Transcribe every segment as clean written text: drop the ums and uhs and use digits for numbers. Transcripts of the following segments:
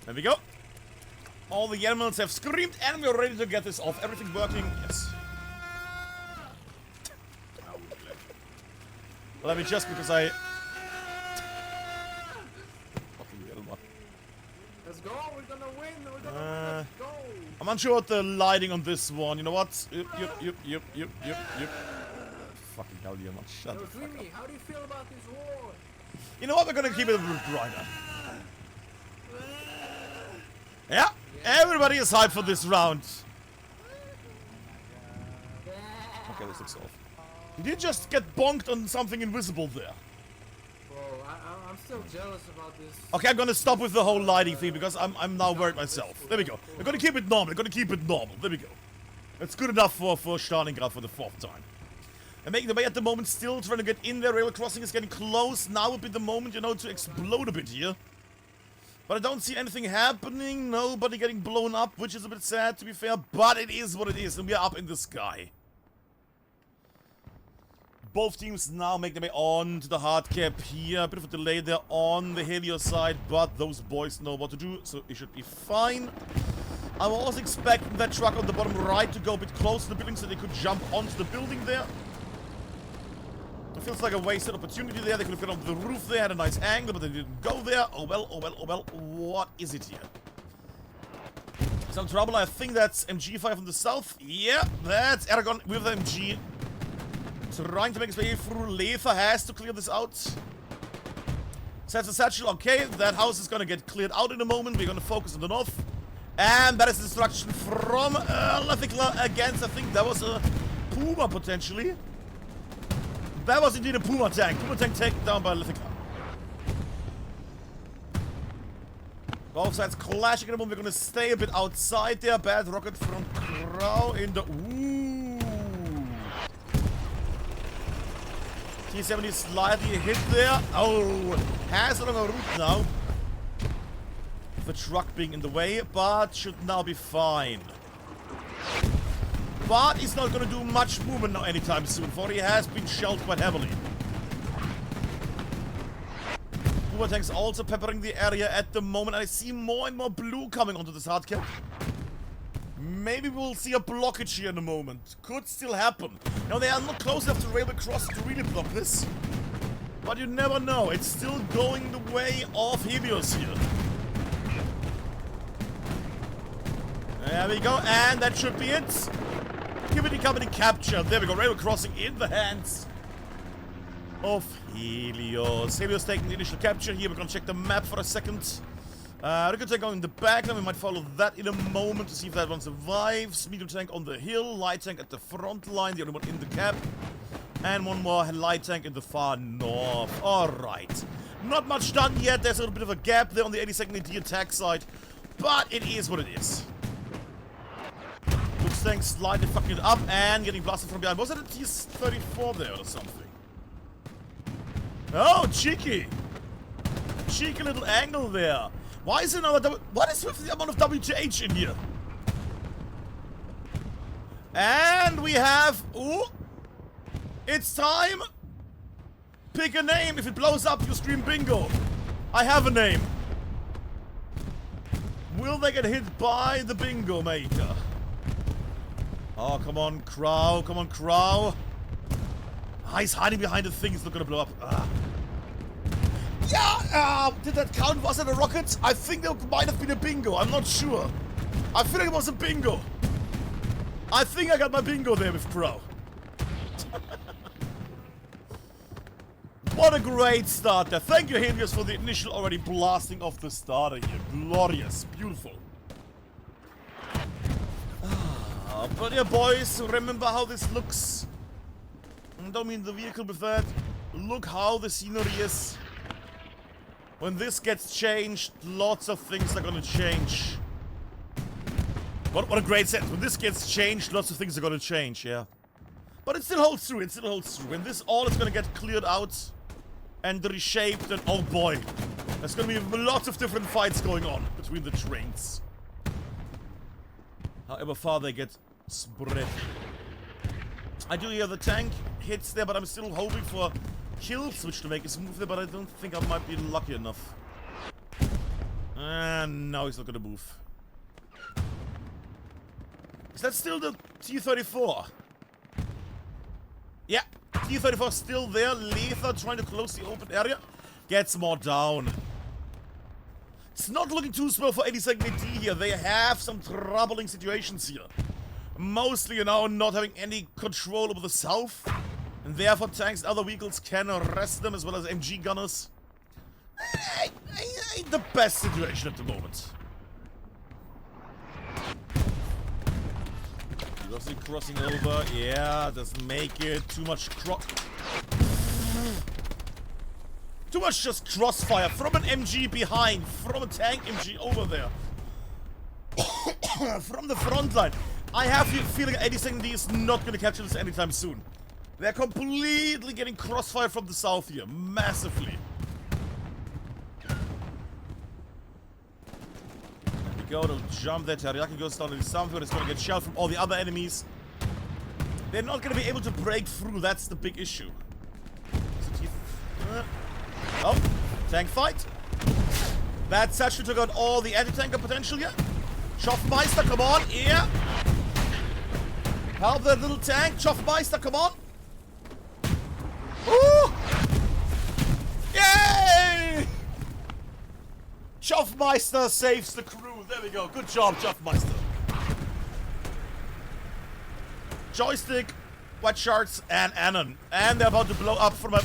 There we go. All the animals have screamed and we're ready to get this off. Everything working? Yes. Let me just because I... Let's go, we're gonna win, we're gonna win, let's go! I'm unsure what the lighting on this one, you know what? Yep. Fucking hell, you're not shut the fuck up. How do you feel about this war? You know what, we're gonna keep it a bit brighter. Yeah, everybody is hyped for this round. Okay, this looks off. Did you just get bonked on something invisible there? Bro, I'm still jealous about this. Okay, I'm gonna stop with the whole lighting thing because I'm now worried myself. There we go. We're gonna keep it normal. We're gonna keep it normal. There we go. It's good enough for Stalingrad for the 4th time. And making the way at the moment, still trying to get in there. Rail crossing is getting close. Now would be the moment, you know, to explode a bit here. But I don't see anything happening. Nobody getting blown up, which is a bit sad to be fair. But it is what it is, and we are up in the sky. Both teams now make their way on to the hard cap here. A bit of a delay there on the Helios side, but those boys know what to do, so it should be fine. I was also expecting that truck on the bottom right to go a bit close to the building so they could jump onto the building there. It feels like a wasted opportunity there. They could have got on the roof there, had a nice angle, but they didn't go there. Oh well, oh well, oh well. What is it here? Some trouble. I think that's MG5 from the south. Yeah, that's Aragon with the MG. Trying to make his way through. Letha has to clear this out. Sets a satchel. Okay, that house is going to get cleared out in a moment. We're going to focus on the north. And that is destruction from Lethikla against, I think that was a Puma potentially. That was indeed a Puma tank. Puma tank taken down by Lethikla. Both sides clashing in a moment. We're going to stay a bit outside there. Bad rocket from Crow in the... Ooh. T-70 slightly hit there. Oh, has a longer route now. The truck being in the way, but should now be fine. But he's not going to do much movement now anytime soon, for he has been shelled quite heavily. Puma tanks also peppering the area at the moment. I see more and more blue coming onto this hard cap. Maybe we'll see a blockage here in a moment. Could still happen. Now, they are not close enough to rail across to really block this. But you never know. It's still going the way of Helios here. There we go. And that should be it. Activity company captured. There we go. Rail crossing in the hands of Helios. Helios taking the initial capture here. We're going to check the map for a second. Rocket tank on in the back, then we might follow that in a moment to see if that one survives. Medium tank on the hill, light tank at the front line, the only one in the cap. And one more light tank in the far north. Alright. Not much done yet, there's a little bit of a gap there on the 82nd AD attack side. But it is what it is. Looks tank slightly fucking it up and getting blasted from behind. Was that a T-34 there or something? Oh, cheeky! Cheeky little angle there. Why is there another what is with the amount of WTH in here? And we have... Ooh! It's time! Pick a name. If it blows up, you scream bingo. I have a name. Will they get hit by the bingo maker? Oh, come on, Crow. Come on, Crow. Ah, he's hiding behind the thing. It's not gonna blow up. Ah. Yeah! Did that count? Was it a rocket? I think there might have been a bingo. I'm not sure. I feel like it was a bingo. I think I got my bingo there with Crow. What a great start there. Thank you, Helios, for the initial already blasting off the starter here. Glorious. Beautiful. But yeah, boys, remember how this looks. I don't mean the vehicle with that. Look how the scenery is. When this gets changed, lots of things are gonna change. What a great sentence. When this gets changed, lots of things are gonna change, yeah. But it still holds true, it still holds true. When this all is gonna get cleared out and reshaped, and oh boy, there's gonna be lots of different fights going on between the trains. However far they get spread. I do hear the tank hits there, but I'm still hoping for kill switch to make his move there, but I don't think I might be lucky enough. And now he's not gonna move. Is that still the T-34? Yeah, T-34 still there. Letha trying to close the open area. Gets more down. It's not looking too small for 82nd AD here. They have some troubling situations here. Mostly, you know, not having any control over the south. And therefore tanks and other vehicles can arrest them, as well as MG gunners. Ain't the best situation at the moment. Obviously crossing over. Yeah, doesn't make it. Too much just crossfire from an MG behind, from a tank MG over there. From the front line. I have the feeling 82nd AD is not going to capture this anytime soon. They're completely getting crossfire from the south here. Massively. There we go. They'll jump there. Teriyaki goes down into something. It's going to get shelled from all the other enemies. They're not going to be able to break through. That's the big issue. Oh, tank fight. That actually took out all the anti-tanker potential here. Schaffmeister, come on. Yeah. Help that little tank. Schaffmeister, come on. Woo! Yay! Schaffmeister saves the crew. There we go. Good job, Schaffmeister. Joystick, White Sharks, and Anon. And they're about to blow up from a...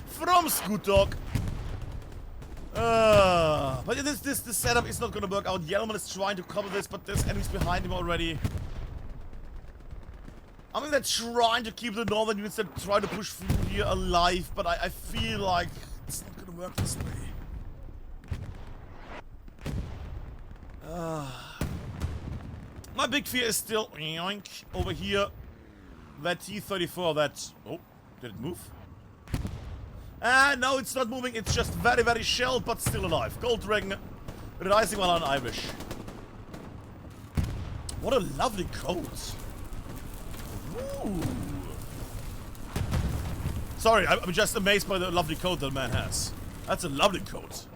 from Scoot Dog. But this setup is not gonna work out. Yellman is trying to cover this, but there's enemies behind him already. I mean, they're trying to keep the northern units that try to push through here alive, but I feel like it's not gonna work this way. My big fear is still yoink, over here. That T-34, that... Oh, did it move? No, it's not moving. It's just very, very shelled, but still alive. Gold ring, rising while on Irish. What a lovely coat. Ooh. Sorry, I'm just amazed by the lovely coat that man has. That's a lovely coat.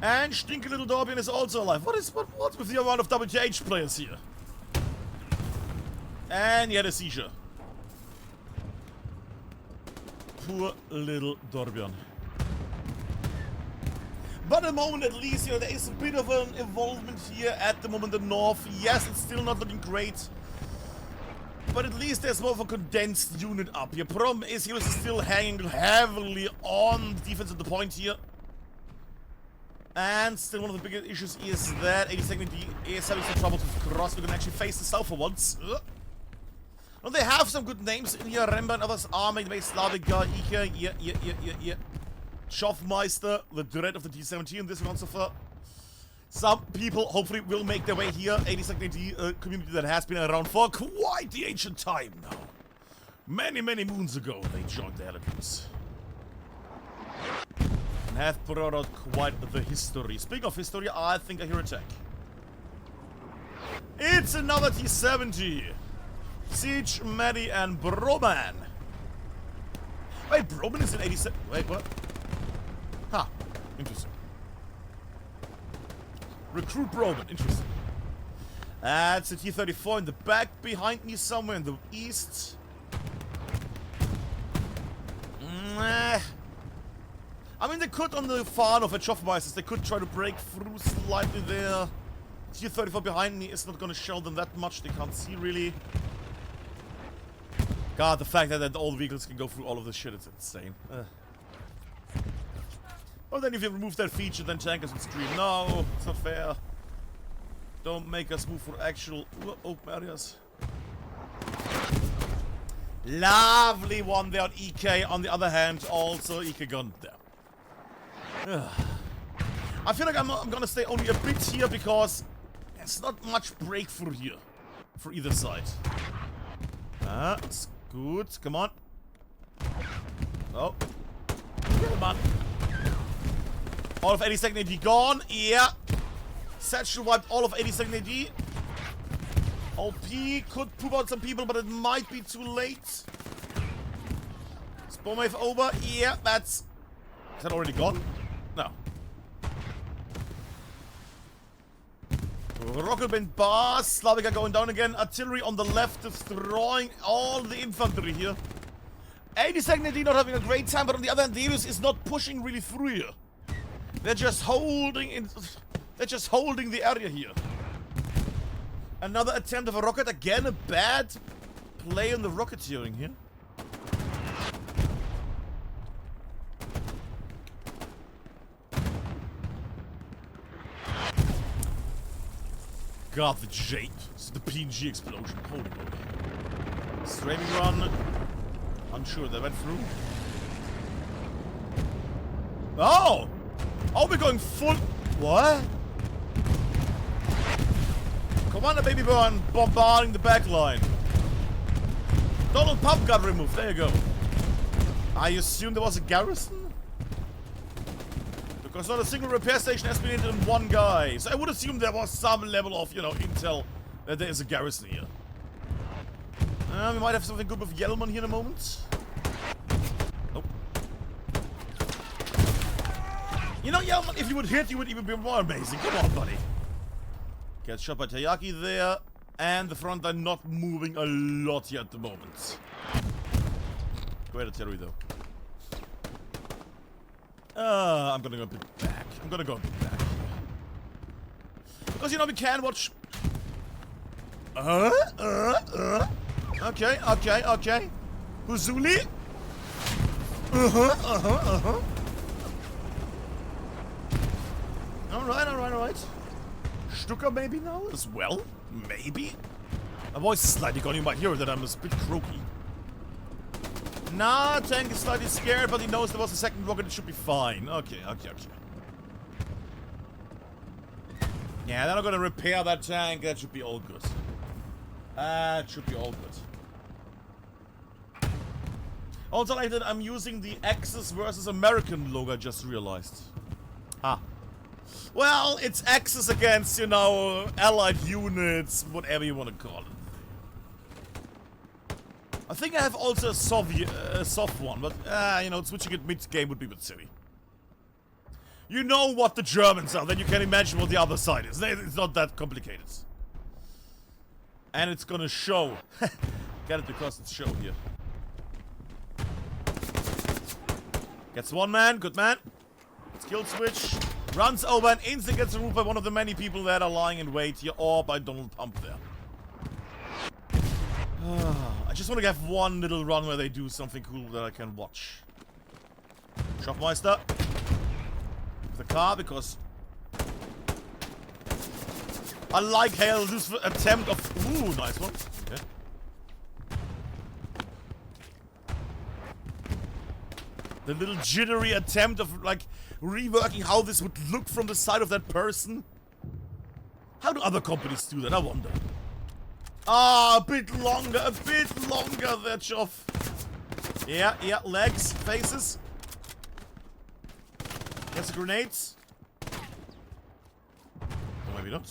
And Stinky Little Dorbian is also alive. What's with the amount of WTH players here? And he had a seizure. Poor little Dorbian. But at the moment, at least, you know, there is a bit of an involvement here at the moment in the north. Yes, it's still not looking great. But at least there's more of a condensed unit up. Your problem is Helios is still hanging heavily on the defense at the point here. And still one of the biggest issues is that 82nd AD is having some trouble to cross. We can actually face the south for once. Well, they have some good names in here. Remba and others are made by Slavika, Ike, yeah. Schaffmeister, the dread of the T-17, this one so far. Some people hopefully will make their way here. 82nd AD, community that has been around for quite the ancient time now. Many, many moons ago, they joined the Helicopters. And have brought out quite the history. Speaking of history, I think I hear a tank. It's another T-70. Siege, Maddie, and Broman. Wait, Broman is in 87. Wait, what? Huh. Interesting. Recruit Broman. Interesting. That's a T-34 in the back behind me somewhere in the east. I mean, they could, on the far of Schaffmeisters, they could try to break through slightly there. T-34 behind me is not going to show them that much. They can't see, really. God, the fact that all the vehicles can go through all of this shit is insane. Oh, then if you remove that feature, then tankers would scream, no, it's not fair. Don't make us move for actual open areas. Lovely one there on EK. On the other hand, also EK gun there. I feel like I'm gonna stay only a bit here because there's not much breakthrough here for either side. It's good. Come on. Oh. Come on. All of 82nd AD gone. Yeah. Satchel wiped all of 82nd AD. OP could poop out some people, but it might be too late. Spawn wave over. Yeah, that's... Is that already gone? No. Rocket bin bars. Slavika going down again. Artillery on the left destroying all the infantry here. 82nd AD not having a great time, but on the other hand, the Helios is not pushing really through here. They're just holding in. They're just holding the area here. Another attempt of a rocket. Again, a bad play on the rocketeering here. God, the Jade. This is the PNG explosion. Holy moly. Straining run. Unsure they went through. Oh! Oh, we're going full... What? Commander Baby Burn bombarding the back line. Donald Pump got removed. There you go. I assume there was a garrison? Because not a single repair station has been hit in one guy. So I would assume there was some level of, you know, intel that there is a garrison here. We might have something good with Yellman here in a moment. Nope. You know, Yellman, if you would hit, you would even be more amazing. Come on, buddy. Gets shot by Tayaki there. And the front line not moving a lot here at the moment. Great artillery, though. I'm gonna go a bit back. I'm gonna go a bit back. Because, you know, we can watch... Okay, okay, okay. Huzuli? Alright, alright, alright. Stuka maybe now as well? Maybe? My voice is slightly gone. You might hear that I'm a bit croaky. Nah, tank is slightly scared, but he knows there was a second rocket. It should be fine. Okay, okay, okay. Yeah, they're not gonna repair that tank. That should be all good. That should be all good. Also, like that, I'm using the Axis versus American logo, I just realized. Ah. Well, it's Axis against, you know, allied units, whatever you want to call it. I think I have also a soft one, but, you know, switching it mid-game would be a bit silly. You know what the Germans are, then you can imagine what the other side is. It's not that complicated. And it's gonna show. Get it because it's show here. Gets one man, good man. Skill switch. Runs over and instantly gets removed by one of the many people that are lying in wait here, or by Donald Pump there. I just want to have one little run where they do something cool that I can watch. Schaffmeister. The car, because I like this attempt of... Ooh, nice one. Okay. The little jittery attempt of, like, reworking how this would look from the side of that person. How do other companies do that? I wonder. Ah, a bit longer, there, Choff. Yeah, yeah, legs, faces. Gets the grenades. Or maybe not.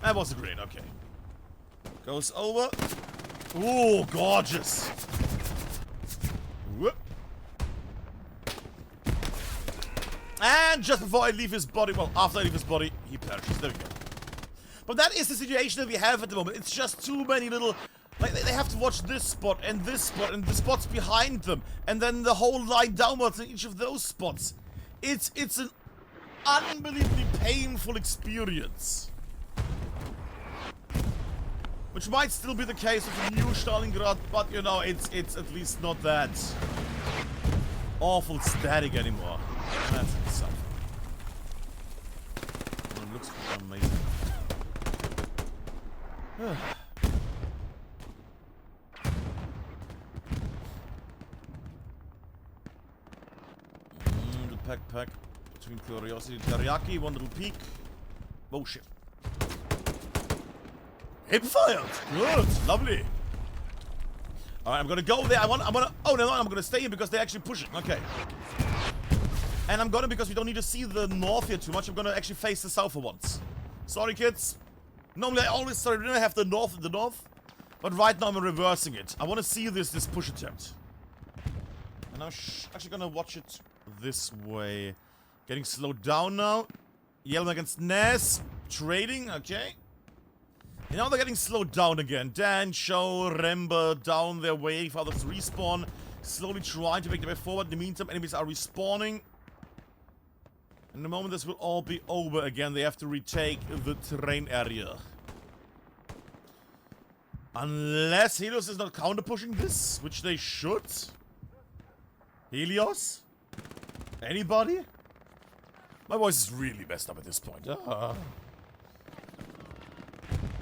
That was a grenade, okay. Goes over. Ooh, gorgeous. Whoop. And just before I leave his body, well, after I leave his body, he perishes. There we go. But that is the situation that we have at the moment. It's just too many little... Like, they have to watch this spot, and the spots behind them. And then the whole line downwards in each of those spots. It's an unbelievably painful experience. Which might still be the case with the new Stalingrad, but, you know, it's at least not that awful static anymore. That's something. It looks amazing. The pack between Curiosity and Teriyaki, one little peek. Oh shit. Hip fired! Good, lovely. Alright, I'm gonna go there. Oh no, I'm gonna stay here because they're actually pushing. Okay. And I'm gonna, because we don't need to see the north here too much, I'm gonna actually face the south for once. Sorry, kids. Normally I always have the north in the north, but right now I'm reversing it. I want to see this push attempt. And I'm actually gonna watch it this way. Getting slowed down now. Yellow against Ness. Trading, okay. And now they're getting slowed down again. Dan, Show, Rember down their way. For others to respawn. Slowly trying to make their way forward. In the meantime, enemies are respawning. In the moment this will all be over again, they have to retake the terrain area. Unless Helios is not counter-pushing this, which they should. Helios? Anybody? My voice is really messed up at this point.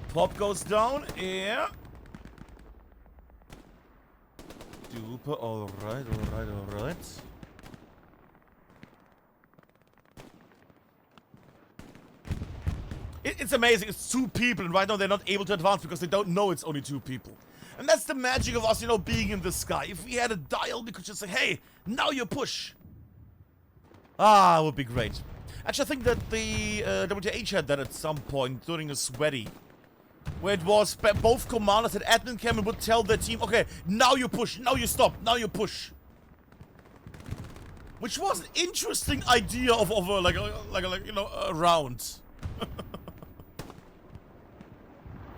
Pop goes down, yeah. Duper, alright, alright, alright. It's amazing, it's 2 people, and right now they're not able to advance because they don't know it's only 2 people. And that's the magic of us, you know, being in the sky. If we had a dial, we could just say, hey, now you push. Ah, it would be great. Actually, I think that the WTH had that at some point during a sweaty. Where it was both commanders at admin cam and would tell their team, okay, now you push, now you stop, now you push. Which was an interesting idea of like you know, a round.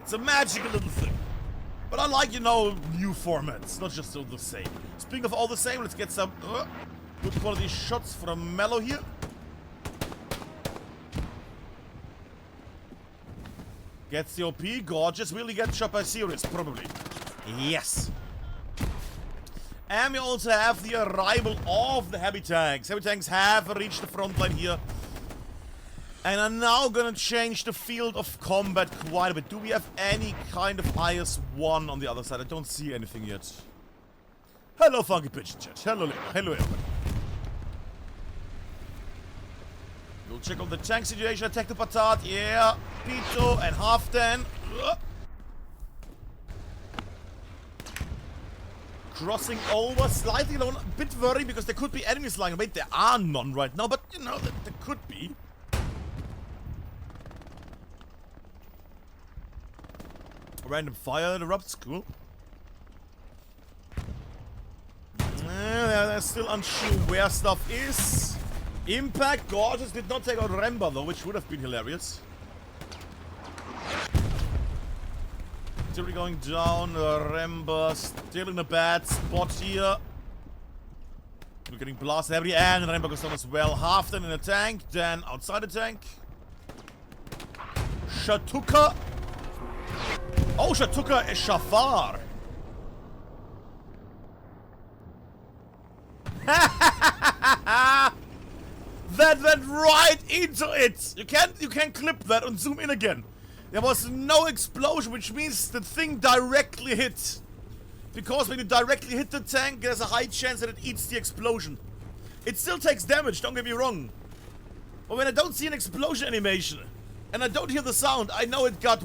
It's a magical little thing. But I like, you know, new formats, not just all the same. Speaking of all the same, let's get some good quality shots from Mellow here. Gets the OP, gorgeous. Will he get shot by Sirius? Probably. Yes. And we also have the arrival of the heavy tanks. Heavy tanks have reached the front line here. And are now gonna change the field of combat quite a bit. Do we have any kind of IS-1 on the other side? I don't see anything yet. Hello, Funky Pigeon Chat. Hello, hello, everyone. We'll check on the tank situation. Attack the Patat. Yeah. Pito and Halfdan. Crossing over. Slightly alone. A bit worried because there could be enemies lying. Wait, there are none right now. But, you know, there could be. Random fire erupts. Cool. They're still unsure where stuff is. Impact, gorgeous, did not take out Remba though, which would have been hilarious. Still going down, Remba still in a bad spot here. We're getting blasted heavily, and Remba goes down as well. Halfdan in a tank, then outside the tank. Shatuka. Oh, Shatuka is Shafar. That went right into it! You can clip that and zoom in again. There was no explosion, which means the thing directly hit. Because when you directly hit the tank, there's a high chance that it eats the explosion. It still takes damage, don't get me wrong. But when I don't see an explosion animation, and I don't hear the sound, I know it got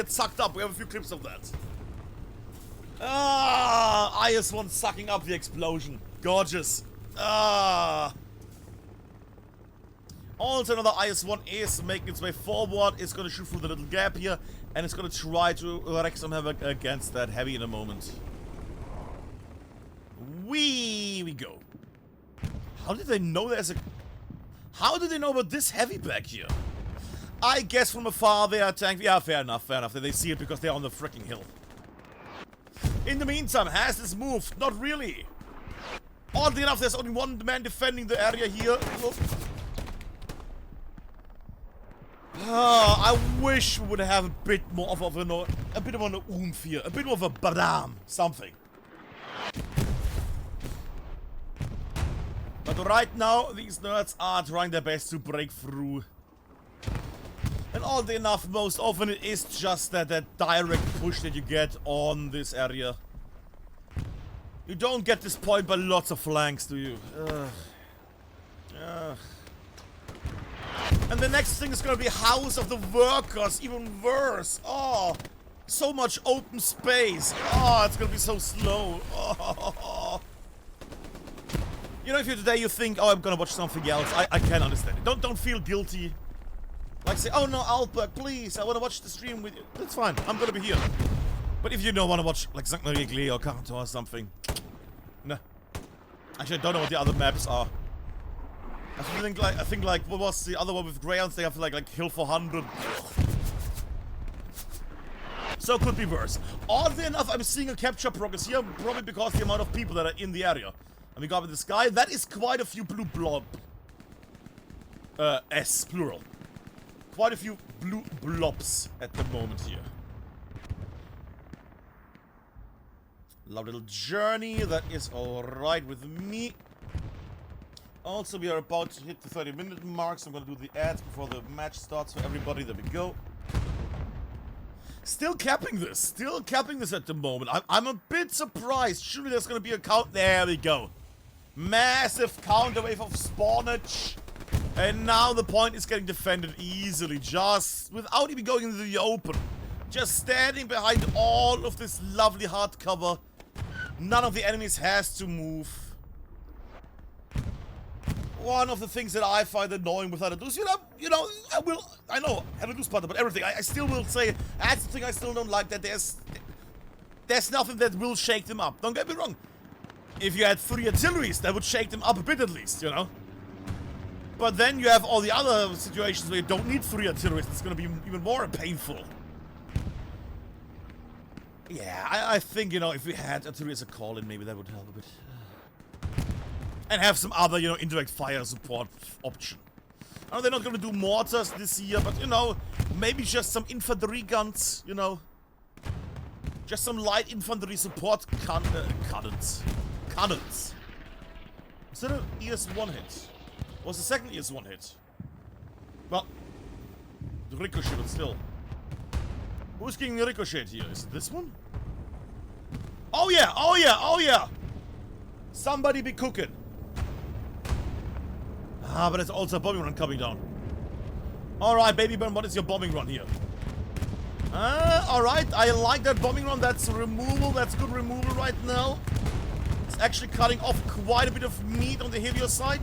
sucked up. We have a few clips of that. Ah, IS-1 sucking up the explosion. Gorgeous. Ah. Also, another IS-1 is making its way forward. It's going to shoot through the little gap here. And it's going to try to wreak some havoc against that heavy in a moment. We go. How did they know there's a... How did they know about this heavy back here? I guess from afar they are tank... Yeah, fair enough, fair enough. They see it because they're on the freaking hill. In the meantime, has this moved? Not really. Oddly enough, there's only one man defending the area here. I wish we would have a bit more of an oomph here, a bit more of a badam, something. But right now, these nerds are trying their best to break through. And oddly enough, most often it is just that direct push that you get on this area. You don't get this point by lots of flanks, do you? And the next thing is gonna be House of the Workers, even worse. Oh, so much open space. Oh, it's gonna be so slow. Oh. You know, if today you think, oh, I'm gonna watch something else, I can understand it. Don't feel guilty. Like say, oh no, Alberg, please, I wanna watch the stream with you. That's fine, I'm gonna be here. But if you don't wanna watch, like, Sanctuary or Carton or something, nah. Actually, I don't know what the other maps are. I think like what was the other one with Greyhounds? They have like Hill 400. So it could be worse. Oddly enough, I'm seeing a capture progress here, probably because the amount of people that are in the area. And we got with this guy, that is quite a few blue blob. S, plural. Quite a few blue blobs at the moment here. Love little journey, that is alright with me. Also, we are about to hit the 30-minute mark, so I'm gonna do the ads before the match starts for everybody. There we go. Still capping this at the moment. I'm a bit surprised. Surely there's gonna be a count. There we go. Massive counter wave of spawnage. And now the point is getting defended easily, just without even going into the open. Just standing behind all of this lovely hard cover. None of the enemies has to move. One of the things that I find annoying with Helidus, I know Helidus part about everything. I still will say that's the thing I still don't like, that there's nothing that will shake them up. Don't get me wrong. If you had 3 artilleries, that would shake them up a bit at least, you know. But then you have all the other situations where you don't need 3 artilleries. It's gonna be even more painful. Yeah, I think, you know, if we had artillery as a call-in, maybe that would help a bit. And have some other, you know, indirect fire support option. I know they're not gonna do mortars this year, but, you know, maybe just some infantry guns, you know. Just some light infantry support cannons. Cannons. Is that an ES1 hit? Was the second ES1 hit? Well, the ricochet, but still. Who's getting the ricochet here? Is it this one? Oh yeah, oh yeah, oh yeah! Somebody be cooking. Ah, but it's also a bombing run coming down. Alright, Baby Burn, what is your bombing run here? Alright, I like that bombing run. That's removal, that's good removal right now. It's actually cutting off quite a bit of meat on the Helios side.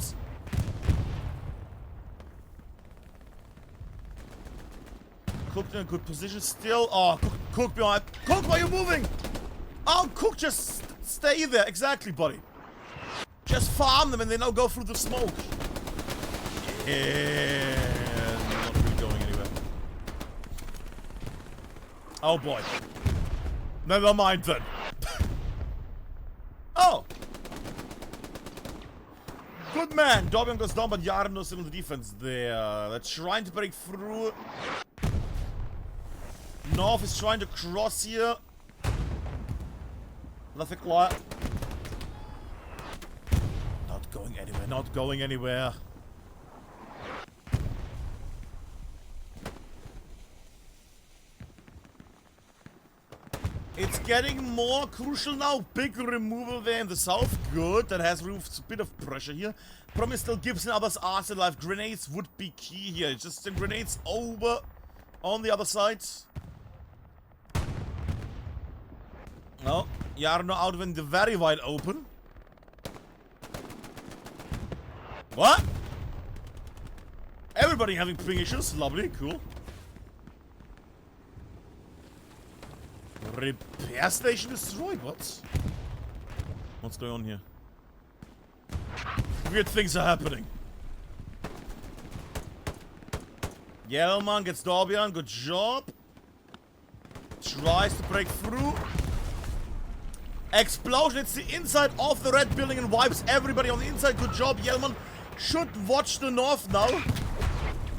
Cook in a good position still. Oh, Cook behind. Cook, why are you moving? Oh, Cook, just stay there. Exactly, buddy. Just farm them and they now go through the smoke. Yeah, not really going anywhere. Oh boy. Never mind then. Oh. Good man. Dorbion goes down, but Yarno still in the defense there. They're trying to break through. North is trying to cross here. Nothing like. Not going anywhere, not going anywhere. It's getting more crucial now. Big removal there in the south. Good. That has removed a bit of pressure here. Problem is still Gibson others are still alive. Grenades would be key here. Just the grenades over on the other side. No. Jarno out in the very wide open. What? Everybody having ping issues. Lovely. Cool. Repair station destroyed. What? What's going on here? Weird things are happening. Yellowman gets Dorbian. Good job. Tries to break through. Explosion. It's the inside of the red building and wipes everybody on the inside. Good job. Yellowman should watch the north now.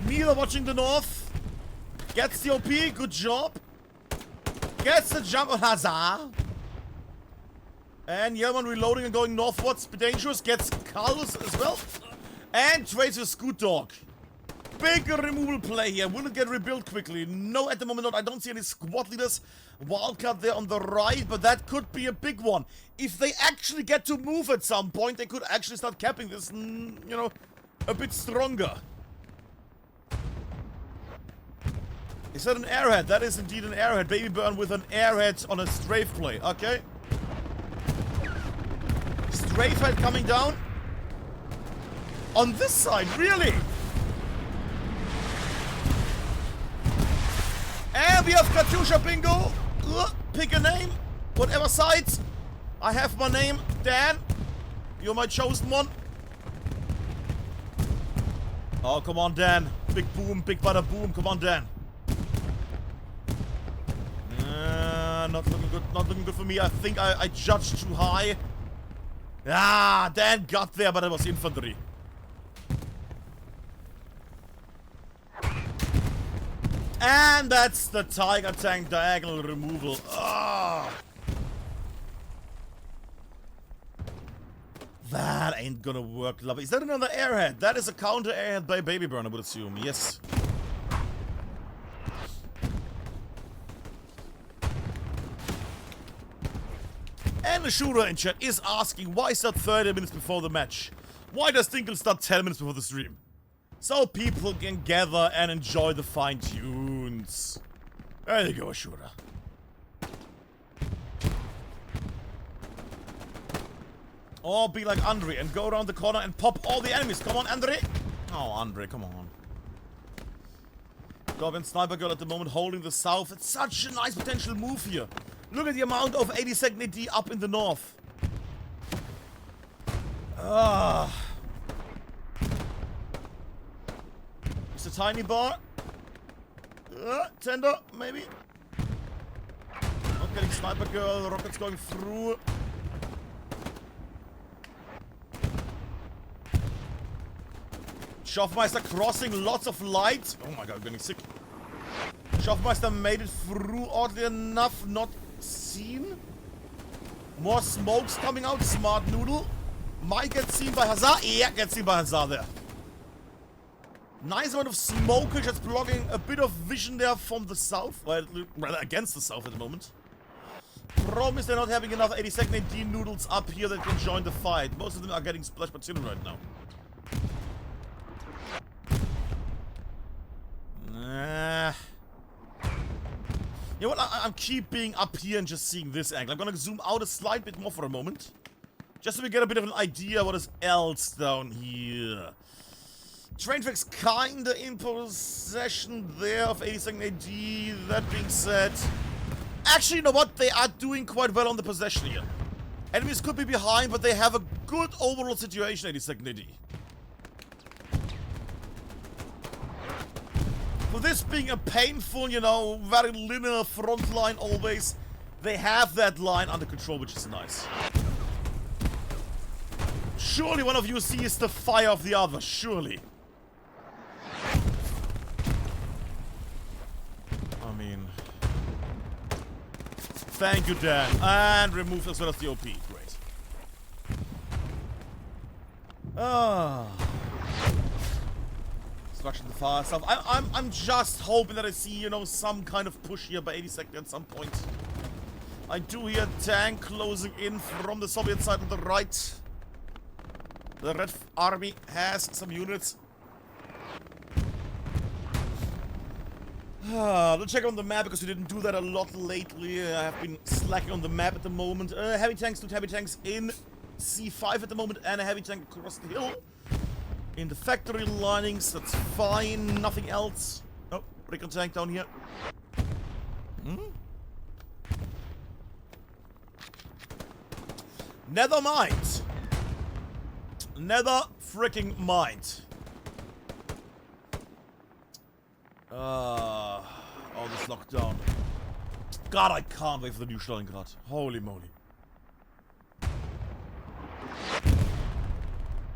Mila watching the north. Gets the OP. Good job. Gets the jump on Hazard. And Yellowman reloading and going northwards. Dangerous. Gets Carlos as well. And trades with Scoot Dog. Big removal play here. Will it get rebuilt quickly? No, at the moment not. I don't see any squad leaders. Wildcard there on the right, but that could be a big one. If they actually get to move at some point, they could actually start capping this, you know, a bit stronger. Is that an airhead? That is indeed an airhead. Baby Burn with an airhead on a strafe play. Okay. Strafe head coming down. On this side, really? And we have Katyusha bingo. Pick a name. Whatever side. I have my name. Dan. You're my chosen one. Oh, come on, Dan. Big boom, big bada boom. Come on, Dan. Not looking good. Not looking good for me. I think I judged too high. Ah, Dan got there, but it was infantry. And that's the Tiger Tank diagonal removal. Ah. That ain't gonna work, lovely. Is that another airhead? That is a counter airhead by Baby Burn, I would assume. Yes. And the shooter in chat is asking, why start 30 minutes before the match? Why does Tinkle start 10 minutes before the stream? So people can gather and enjoy the fine tunes. There you go, shooter. Or be like Andre and go around the corner and pop all the enemies. Come on, Andre. Oh, Andre, come on. Goblin Sniper Girl at the moment holding the south. It's such a nice potential move here. Look at the amount of 82nd AD up in the north. It's a tiny bar. Tender, maybe. Not getting Sniper Girl. The rocket's going through. Schaffmeister crossing lots of light. Oh my god, I'm getting sick. Schaffmeister made it through, oddly enough, not seen. More smokes coming out. Smart Noodle. Might get seen by Hazard. Yeah, get seen by Hazard there. Nice amount of smokage that's blocking a bit of vision there from the south. Well, rather against the south at the moment. Problem is they're not having enough 82nd AD noodles up here that can join the fight. Most of them are getting splashed by Tin right now. You know what, I'm keeping up here and just seeing this angle. I'm gonna zoom out a slight bit more for a moment. Just so we get a bit of an idea what is else down here. Train tracks kinda in possession there of 82nd AD. That being said, actually, you know what? They are doing quite well on the possession here. Enemies could be behind, but they have a good overall situation, 82nd AD. For this being a painful, you know, very linear front line always, they have that line under control, which is nice. Surely one of you sees the fire of the other, surely. I mean... Thank you, Dan. And remove as well as the OP. Great. Ah... The far south. I'm just hoping that I see, you know, some kind of push here by 82nd at some point. I do hear tank closing in from the Soviet side on the right. The Red Army has some units. We'll check on the map because we didn't do that a lot lately. I have been slacking on the map at the moment. Heavy tanks, 2 heavy tanks in C5 at the moment, and a heavy tank across the hill. In the factory linings, that's fine. Nothing else. Oh, recon tank down here. Never mind. Never freaking mind. All this lockdown. God, I can't wait for the new Stalingrad. Holy moly.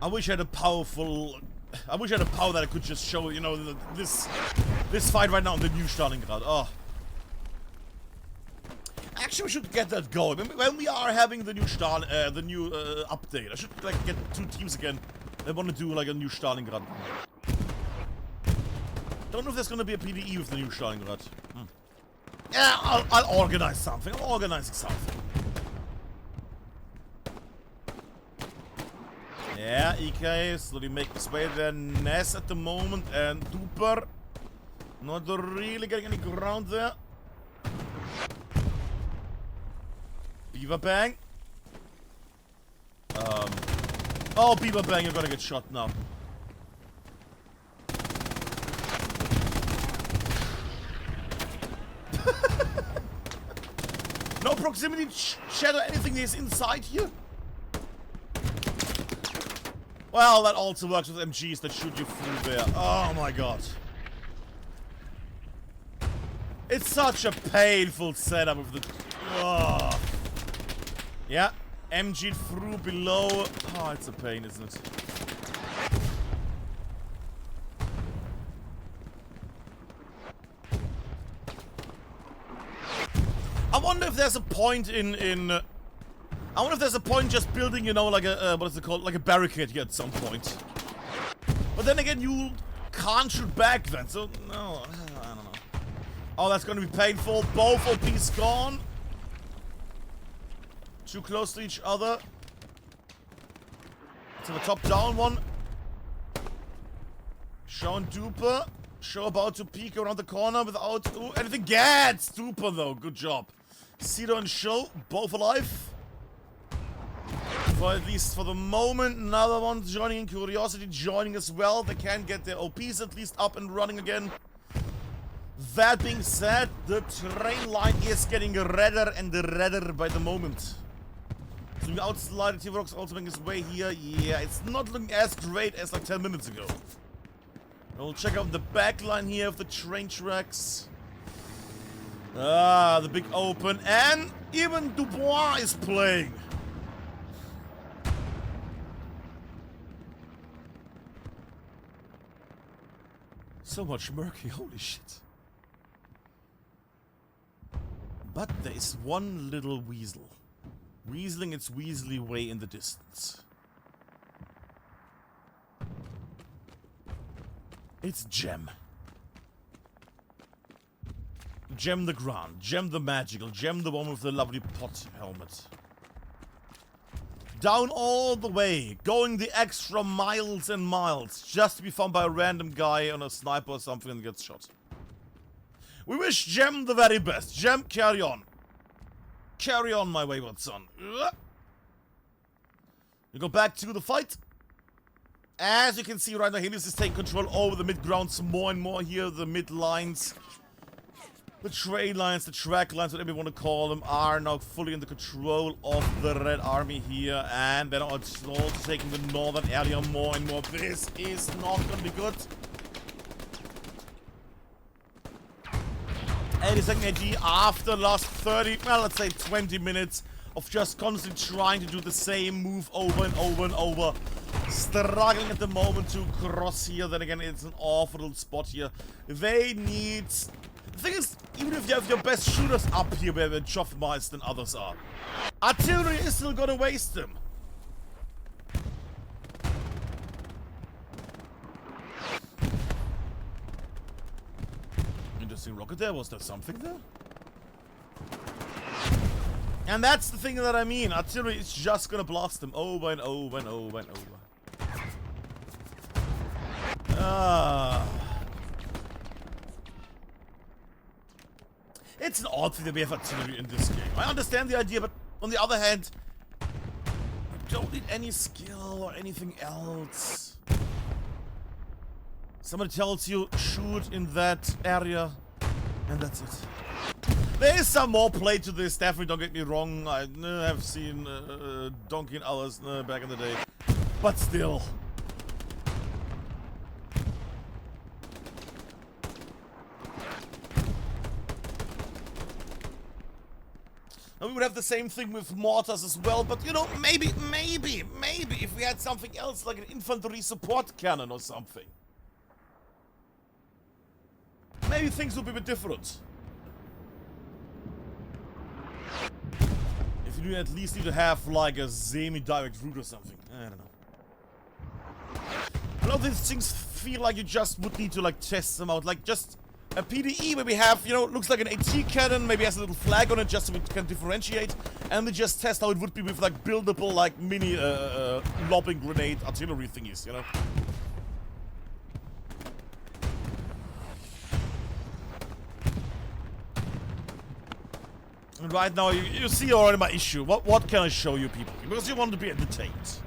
I wish I had a powerful... I wish I had a power that I could just show, you know, this fight right now on the new Stalingrad. Oh. Actually, we should get that going. When we are having the new update, I should, like, get 2 teams again that want to do, like, a new Stalingrad. Don't know if there's gonna be a PvE with the new Stalingrad. Yeah, I'll organize something. I'm organizing something. Yeah, EK slowly making his way there. Ness at the moment and Duper not really getting any ground there. Beaver Bang. Oh, Beaver Bang, you're gonna get shot now. No proximity shadow, anything is inside here. Well, that also works with MGs that shoot you through there. Oh my god. It's such a painful setup with the... Oh. Yeah, MG through below. Oh, it's a pain, isn't it? I wonder if there's a point I wonder if there's a point just building, you know, like a, what is it called? Like a barricade here at some point. But then again, you can't shoot back then, so, no, I don't know. Oh, that's gonna be painful. Both OPs gone. Too close to each other. To the top down one. Show and Duper. Show about to peek around the corner without... Ooh, anything gets! Duper though, good job. Cedar and Show, both alive. For at least for the moment, another one joining in. Curiosity joining as well. They can get their OPs at least up and running again. That being said, the train line is getting redder and redder by the moment. So the outside T-Rock's also making his way here. Yeah, it's not looking as great as like 10 minutes ago. We'll check out the back line here of the train tracks. Ah, the big open. And even Dubois is playing. So much murky, holy shit. But there is one little weasel. Weaseling its weaselly way in the distance. It's Gem. Gem the Grand, Gem the Magical, Gem the one with the lovely pot helmet. Down all the way, going the extra miles and miles, just to be found by a random guy on a sniper or something and gets shot. We wish Gem the very best. Gem, carry on. Carry on, my wayward son. We go back to the fight. As you can see right now, Helios is taking control over the mid-grounds more and more here. The mid-lines, the train lines, the track lines, whatever you want to call them, are now fully in the control of the Red Army here. And they're also taking the northern area more and more. This is not going to be good. 82nd AD after the last 30, well, let's say 20 minutes of just constantly trying to do the same move over and over and over. Struggling at the moment to cross here. Then again, it's an awful little spot here. They need... The thing is, even if you have your best shooters up here where the Choffmeister and others are, artillery is still gonna waste them. Interesting rocket there. Was there something there? And that's the thing that I mean. Artillery is just gonna blast them over and over and over and over. It's an odd thing that we have artillery in this game. I understand the idea, but on the other hand, you don't need any skill or anything else. Somebody tells you, shoot in that area, and that's it. There is some more play to this, definitely, don't get me wrong. I have seen Donkey and others back in the day. But still. And we would have the same thing with mortars as well, but you know, maybe, if we had something else, like an infantry support cannon or something. Maybe things would be a bit different. If you at least need to have like a semi-direct route or something. I don't know. A lot of these things feel like you just would need to like test them out, like just a PDE where we have, you know, looks like an AT cannon, maybe has a little flag on it just so we can differentiate, and we just test how it would be with like buildable like mini lobbing grenade artillery thingies, you know. And right now, you see already my issue. What can I show you people? Because you want to be entertained.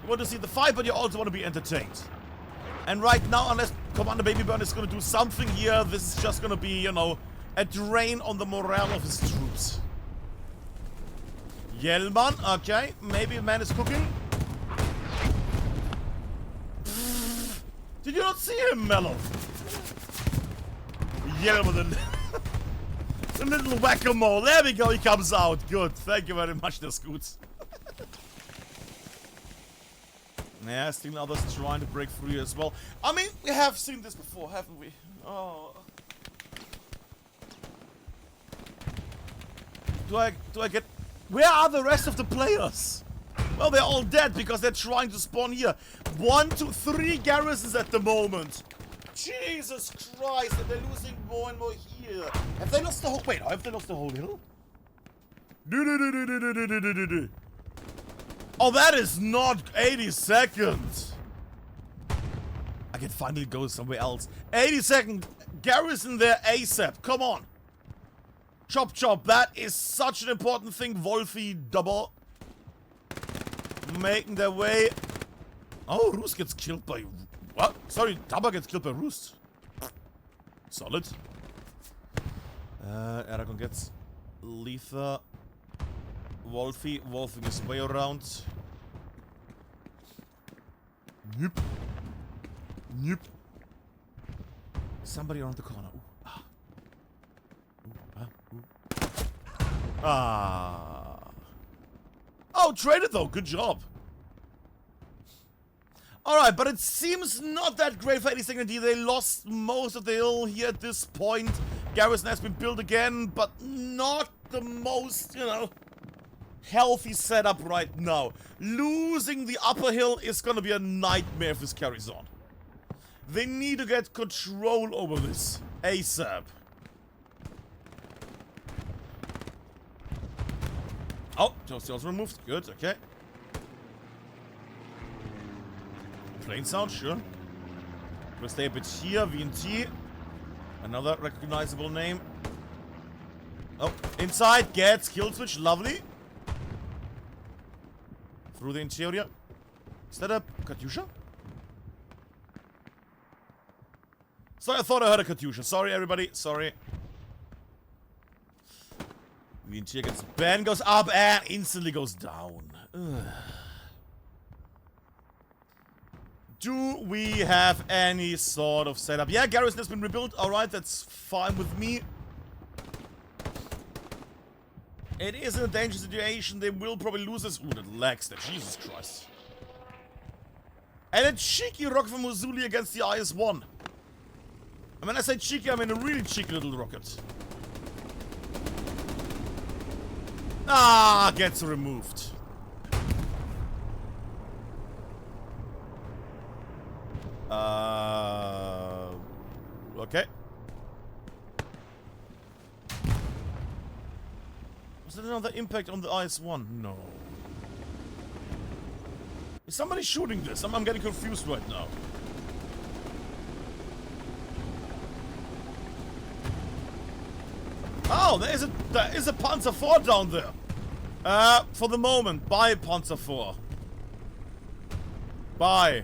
You want to see the fight, but you also want to be entertained. And right now, unless Commander Babyburn is going to do something here, this is just going to be, you know, a drain on the morale of his troops. Yellman, okay. Maybe a man is cooking. Did you not see him, Mellow? Yeah, with a little whack-a-mole. There we go, he comes out. Good. Thank you very much, the Scoots. Yeah, still others trying to break free as well. I mean, we have seen this before, haven't we? Oh. Do I get... Where are the rest of the players? Well, they're all dead because they're trying to spawn here. 1, 2, 3 garrisons at the moment. Jesus Christ, and they're losing more and more here. Have they lost the whole... Wait, have they lost the whole hill? Oh, that is not 80 seconds. I can finally go somewhere else. 80 second garrison there ASAP. Come on. Chop chop. That is such an important thing. Wolfie double. Making their way. Oh, Roost gets killed by... What? Sorry, Taba gets killed by Roost. Solid. Aragon gets Letha. Wolfie wolfing his way around. Nope. Nope. Somebody around the corner. Ooh. Ah. Ooh. Ah. Ooh. Ah. Oh, traded though. Good job. Alright, but it seems not that great for 82nd D. They lost most of the hill here at this point. Garrison has been built again, but not the most, you know, healthy setup right now. Losing the upper hill is gonna be a nightmare if this carries on. They need to get control over this ASAP. Oh, Toasty also removed. Good, okay. Plain sound, sure. We'll stay a bit here. VNT. Another recognizable name. Oh, inside gets kill switch. Lovely. Through the interior. Is that a Katyusha? Sorry, I thought I heard a Katyusha. Sorry, everybody. Sorry. The interior gets banned, goes up, and instantly goes down. Ugh. Do we have any sort of setup? Yeah, garrison has been rebuilt. Alright, that's fine with me. It is in a dangerous situation. They will probably lose this. Ooh, that lags there. Jesus Christ. And a cheeky rocket from Mozuli against the IS-1. And when I say cheeky, I mean a really cheeky little rocket. Ah, gets removed. Okay. Was there another impact on the IS-1? No. Is somebody shooting this? I'm getting confused right now. Oh, there is a Panzer IV down there. For the moment, bye Panzer IV. Bye.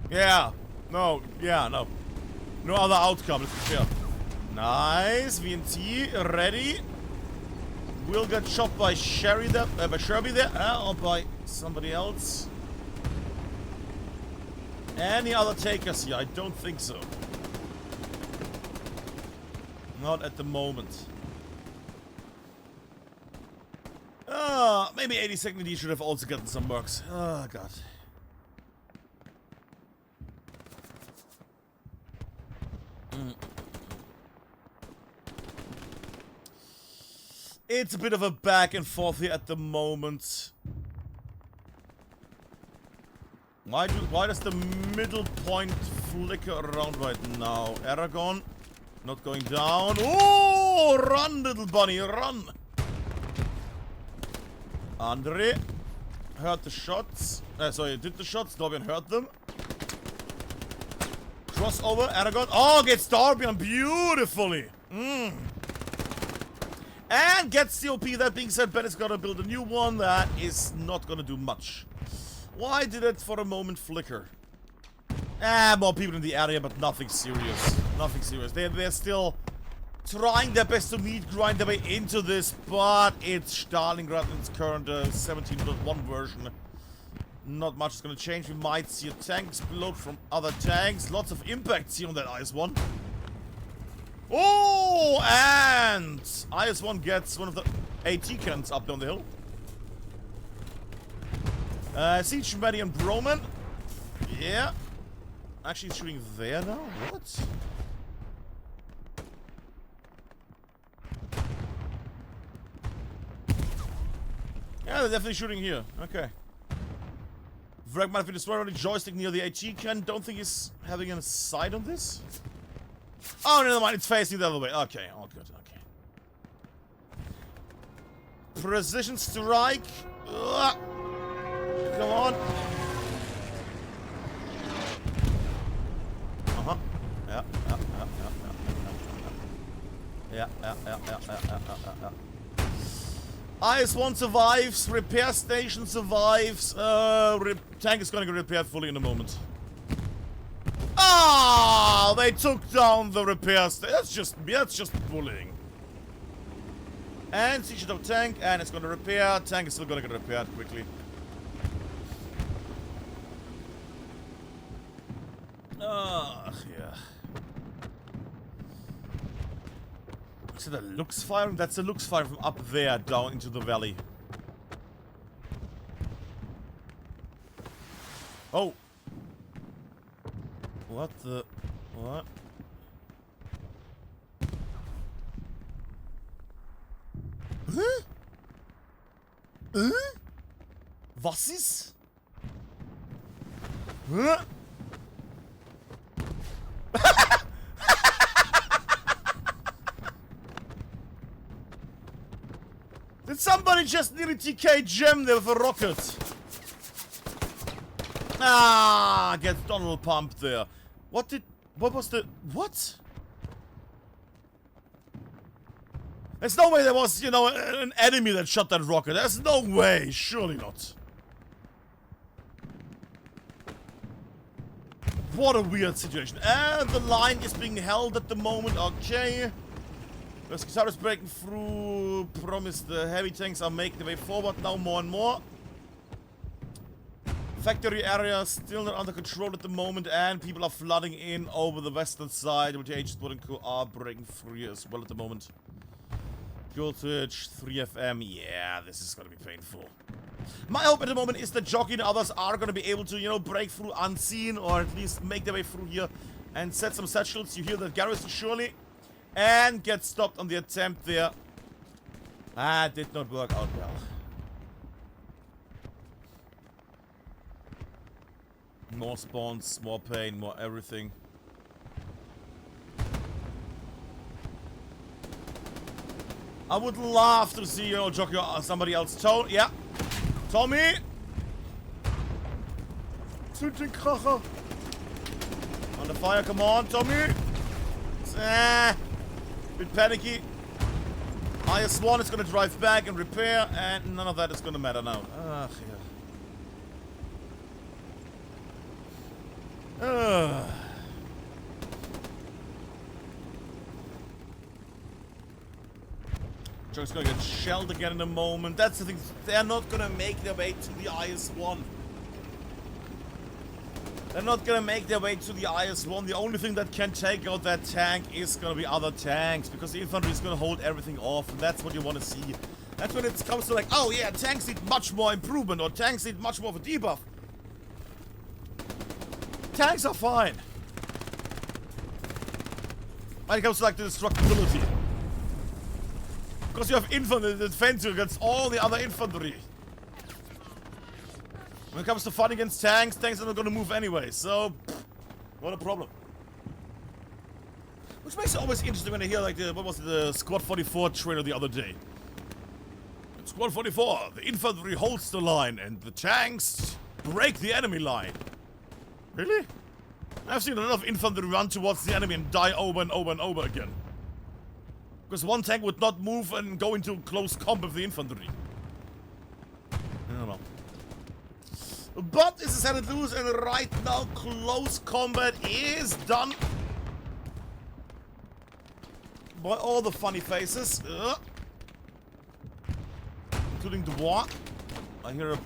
Yeah. No. Yeah, no. No other outcome, let's be fair. Nice. VNT, ready. Will get shot by Sherry there, by Sherby there, or by somebody else. Any other takers here? I don't think so. Not at the moment. Maybe 82nd D should have also gotten some mercs. Oh, God. It's a bit of a back and forth here at the moment. Why does the middle point flicker around right now? Aragon not going down. Oh, run, little bunny, run! Andre heard the shots. Sorry, did the shots. Darbian heard them. Crossover, Aragon. Oh, gets Darbian beautifully. And gets the OP. That being said, Ben is gonna build a new one that is not gonna do much. Why did it for a moment flicker? More people in the area, but nothing serious. Nothing serious. They're still trying their best to grind their way into this, but it's Stalingrad in its current 17.1 version. Not much is gonna change. We might see a tank explode from other tanks. Lots of impacts here on that IS-1. Oh, and IS-1 gets one of the AT cannons up down the hill. Siege Maddie and Broman. Yeah. Actually shooting there now? What? Yeah, they're definitely shooting here. Okay. Wreck might be destroyed on the joystick near the AT cannon. Don't think he's having a sight on this. Oh, never mind. It's facing the other way. Okay, all good. Okay. Precision strike. Ugh. Come on. Uh-huh. Yeah. IS-1 survives. Repair station survives. Tank is gonna get repaired fully in a moment. Ah! They took down the repair station. That's just bullying. And siege of tank, and it's gonna repair. Tank is still gonna get repaired quickly. Yeah. Is it a Lux firing? That's a Lux fire from up there down into the valley. Oh. What the... What? Huh? Was ist? Huh? Did somebody just nearly TK gem there with a rocket? Ah, gets Donald pumped there. What was the... What? There's no way there was, you know, an enemy that shot that rocket. There's no way. Surely not. What a weird situation. And the line is being held at the moment. Okay. The Skisar is breaking through. Promise the heavy tanks are making their way forward now more and more. Factory area still not under control at the moment, and people are flooding in over the western side, which HSport and Co are breaking through as well at the moment. Voltage 3FM, yeah, this is gonna be painful. My hope at the moment is that Jockey and others are gonna be able to, you know, break through unseen, or at least make their way through here and set some satchels. You hear that garrison surely, and get stopped on the attempt there. Ah, did not work out well. More spawns, more pain, more everything. I would love to see, you know, Jockey or somebody else. Yeah. Tommy! Zündchenkracher! On the fire, come on, Tommy! Bit panicky. IS-1 is gonna drive back and repair, and none of that is gonna matter now. Ugh, yeah. Joke's gonna get shelled again in a moment. That's the thing. They're not gonna make their way to the IS-1. They're not gonna make their way to the IS-1. The only thing that can take out that tank is gonna be other tanks, because the infantry is gonna hold everything off, and that's what you want to see. That's when it comes to like, oh yeah, tanks need much more improvement, or tanks need much more of a debuff. Tanks are fine. When it comes to like the destructibility. Because you have infantry defense against all the other infantry. When it comes to fighting against tanks, tanks are not gonna move anyway, so what a problem. Which makes it always interesting when I hear like the, what was it, the Squad 44 trailer the other day. In Squad 44, the infantry holds the line and the tanks break the enemy line. Really? I've seen a lot of infantry run towards the enemy and die over and over and over again. Because one tank would not move and go into close combat with the infantry. I don't know. But this is headed loose, and right now close combat is done. By all the funny faces. Including Dubois. I hear a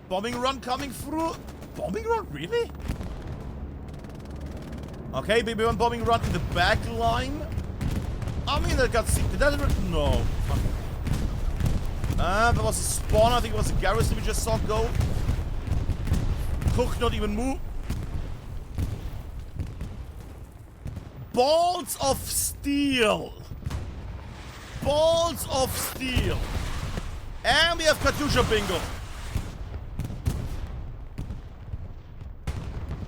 Bombing run coming through. Bombing run, really? Okay, maybe one bombing run in the back line. I mean, that got seen. Did that ever? No. There was a spawn. I think it was a garrison we just saw go. Cook not even move. Balls of steel. Balls of steel. And we have Katyusha bingo.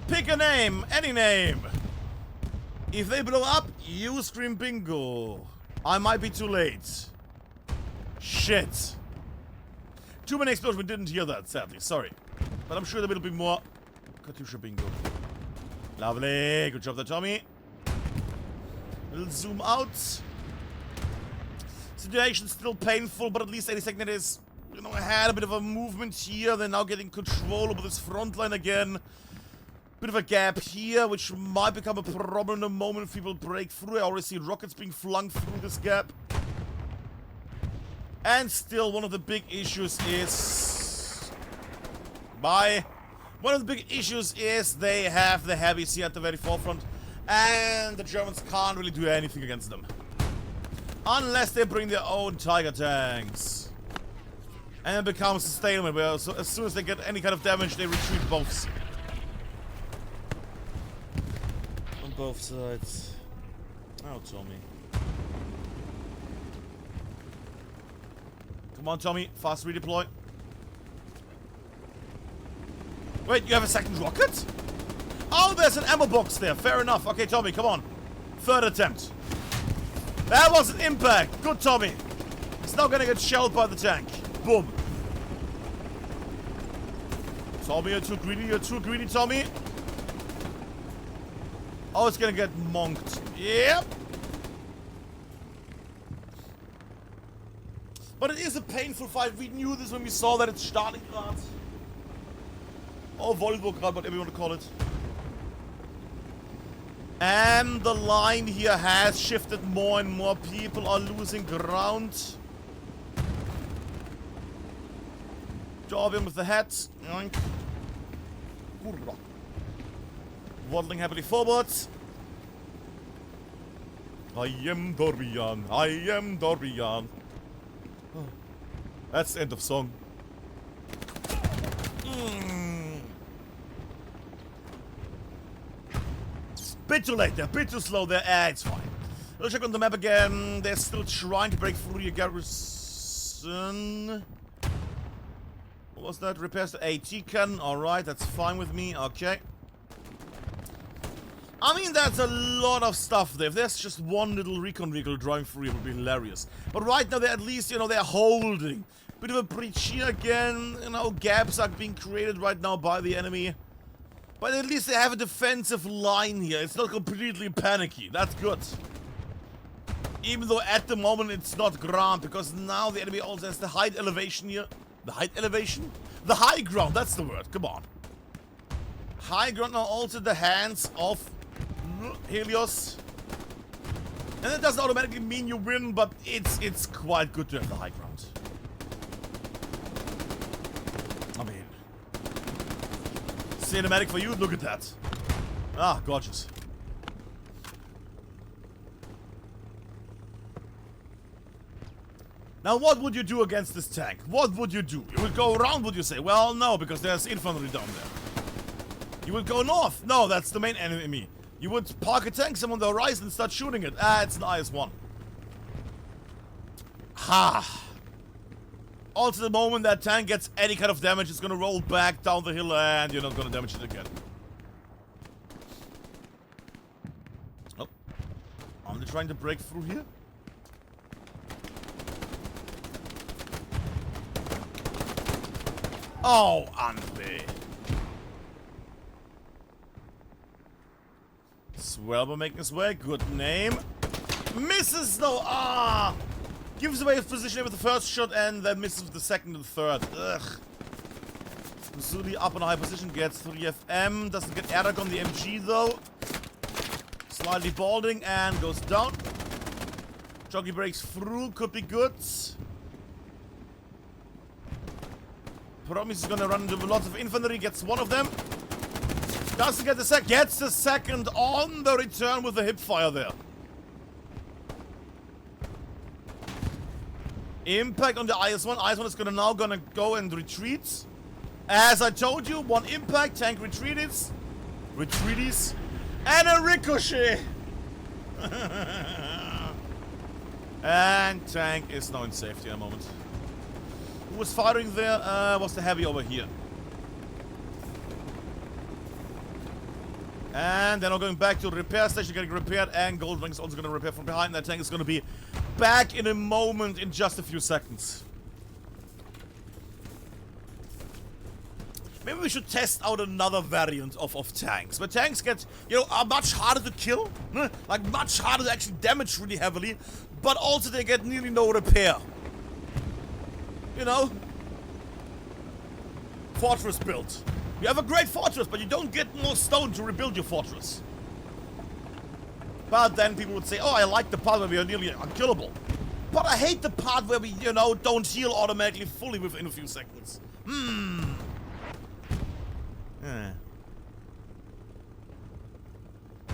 Pick a name, any name. If they blow up, you scream bingo. I might be too late. Shit. Too many explosions, we didn't hear that, sadly, sorry. But I'm sure there will be more. Katyusha bingo. Lovely, good job there, Tommy. We'll zoom out. Situation still painful, but at least 82nd is, you know, had a bit of a movement here. They're now getting control over this front line again. Bit of a gap here, which might become a problem the moment people break through. I already see rockets being flung through this gap. And still, one of the big issues is... One of the big issues is they have the heavies here at the very forefront. And the Germans can't really do anything against them. Unless they bring their own Tiger tanks. And it becomes a stalemate where as soon as they get any kind of damage, they retreat both. On both sides. Oh, Tommy. Come on, Tommy. Fast redeploy. Wait, you have a second rocket? Oh, there's an ammo box there. Fair enough. Okay, Tommy, come on. Third attempt. That was an impact. Good, Tommy. It's not gonna get shelled by the tank. Boom. Tommy, you're too greedy. You're too greedy, Tommy. Oh, it's gonna get monked. Yep. But it is a painful fight. We knew this when we saw that it's Stalingrad. Or Volgograd, whatever you want to call it. And the line here has shifted more and more. People are losing ground. Job him with the hat. Yoink. Waddling happily forwards. I am Dorian. I am Dorian. Oh. That's the end of song. Bit too late there, bit too slow there. It's fine. Let's check on the map again. They're still trying to break through your garrison. What was that? Repairs to AT cannon. Alright, that's fine with me. Okay. I mean, that's a lot of stuff there. If there's just one little recon vehicle driving through, it would be hilarious. But right now, they're at least, you know, they're holding. Bit of a breach here again. You know, gaps are being created right now by the enemy. But at least they have a defensive line here. It's not completely panicky. That's good. Even though at the moment it's not ground, because now the enemy also has the height elevation here. The height elevation? The high ground, that's the word. Come on. High ground now also the hands of Helios. And it doesn't automatically mean you win, but it's quite good to have the high ground. I mean, cinematic for you, look at that. Ah, gorgeous. Now what would you do against this tank? What would you do? You would go around, would you say? Well, no, because there's infantry down there. You would go north. No, that's the main enemy. You would park a tank somewhere on the horizon and start shooting it. Ah, it's an IS-1. Ha! Also, the moment that tank gets any kind of damage, it's gonna roll back down the hill and you're not gonna damage it again. Oh. Are they trying to break through here? Oh, Andre. Swelber making his way. Good name. Misses though. Ah! Gives away his position with the first shot and then misses with the second and third. Ugh. Musuli up on a high position. Gets 3 FM. Doesn't get Eric on the MG though. Slightly balding and goes down. Jockey breaks through. Could be good. Promise he's gonna run into lots of infantry, gets one of them. Doesn't get the second, gets the second on the return with the hip fire there. Impact on the IS-1. IS-1 is now gonna go and retreat. As I told you, one impact, tank retreats, and a ricochet. And tank is now in safety in a moment. Who was firing there? Was the heavy over here. And they're now going back to the repair station, getting repaired, and Goldring is also going to repair from behind. That tank is going to be back in a moment, in just a few seconds. Maybe we should test out another variant of tanks. Where tanks get, are much harder to kill. Like, much harder to actually damage really heavily. But also they get nearly no repair. Fortress build. You have a great fortress, but you don't get more stone to rebuild your fortress. But then people would say, oh, I like the part where we are nearly unkillable. But I hate the part where we, don't heal automatically fully within a few seconds.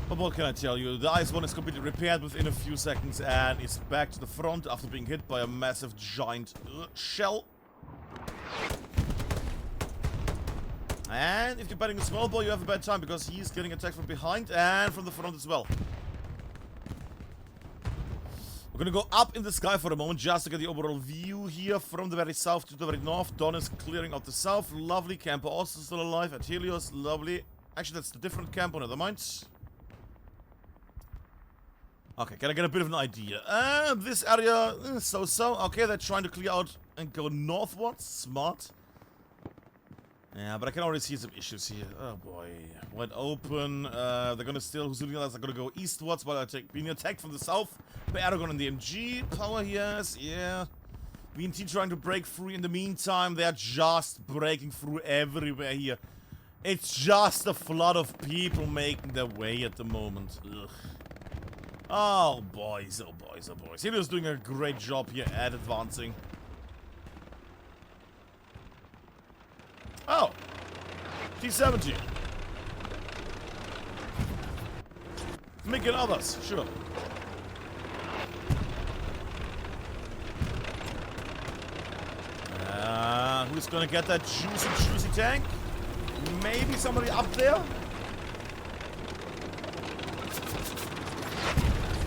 But what can I tell you? The IS-1 is completely repaired within a few seconds and is back to the front after being hit by a massive giant shell. And if you're betting a small boy, you have a bad time because he's getting attacked from behind and from the front as well. We're gonna go up in the sky for a moment just to get the overall view here from the very south to the very north. Dawn is clearing out the south. Lovely. Camper also still alive at Helios. Lovely. Actually, that's the different camp. Never mind. Okay, can I get a bit of an idea? This area, so-so. Okay, they're trying to clear out and go northwards. Smart. Yeah, but I can already see some issues here. Oh boy. Wide open. They're gonna steal Huzulians are gonna go eastwards while being attacked from the south by Aragon and the MG. Power he has, yeah. VNT trying to break free in the meantime. They're just breaking through everywhere here. It's just a flood of people making their way at the moment. Ugh. Oh boys, oh boys, oh boys. Helios doing a great job here at advancing. Oh, T-70. Making others, sure. Who's gonna get that juicy tank? Maybe somebody up there?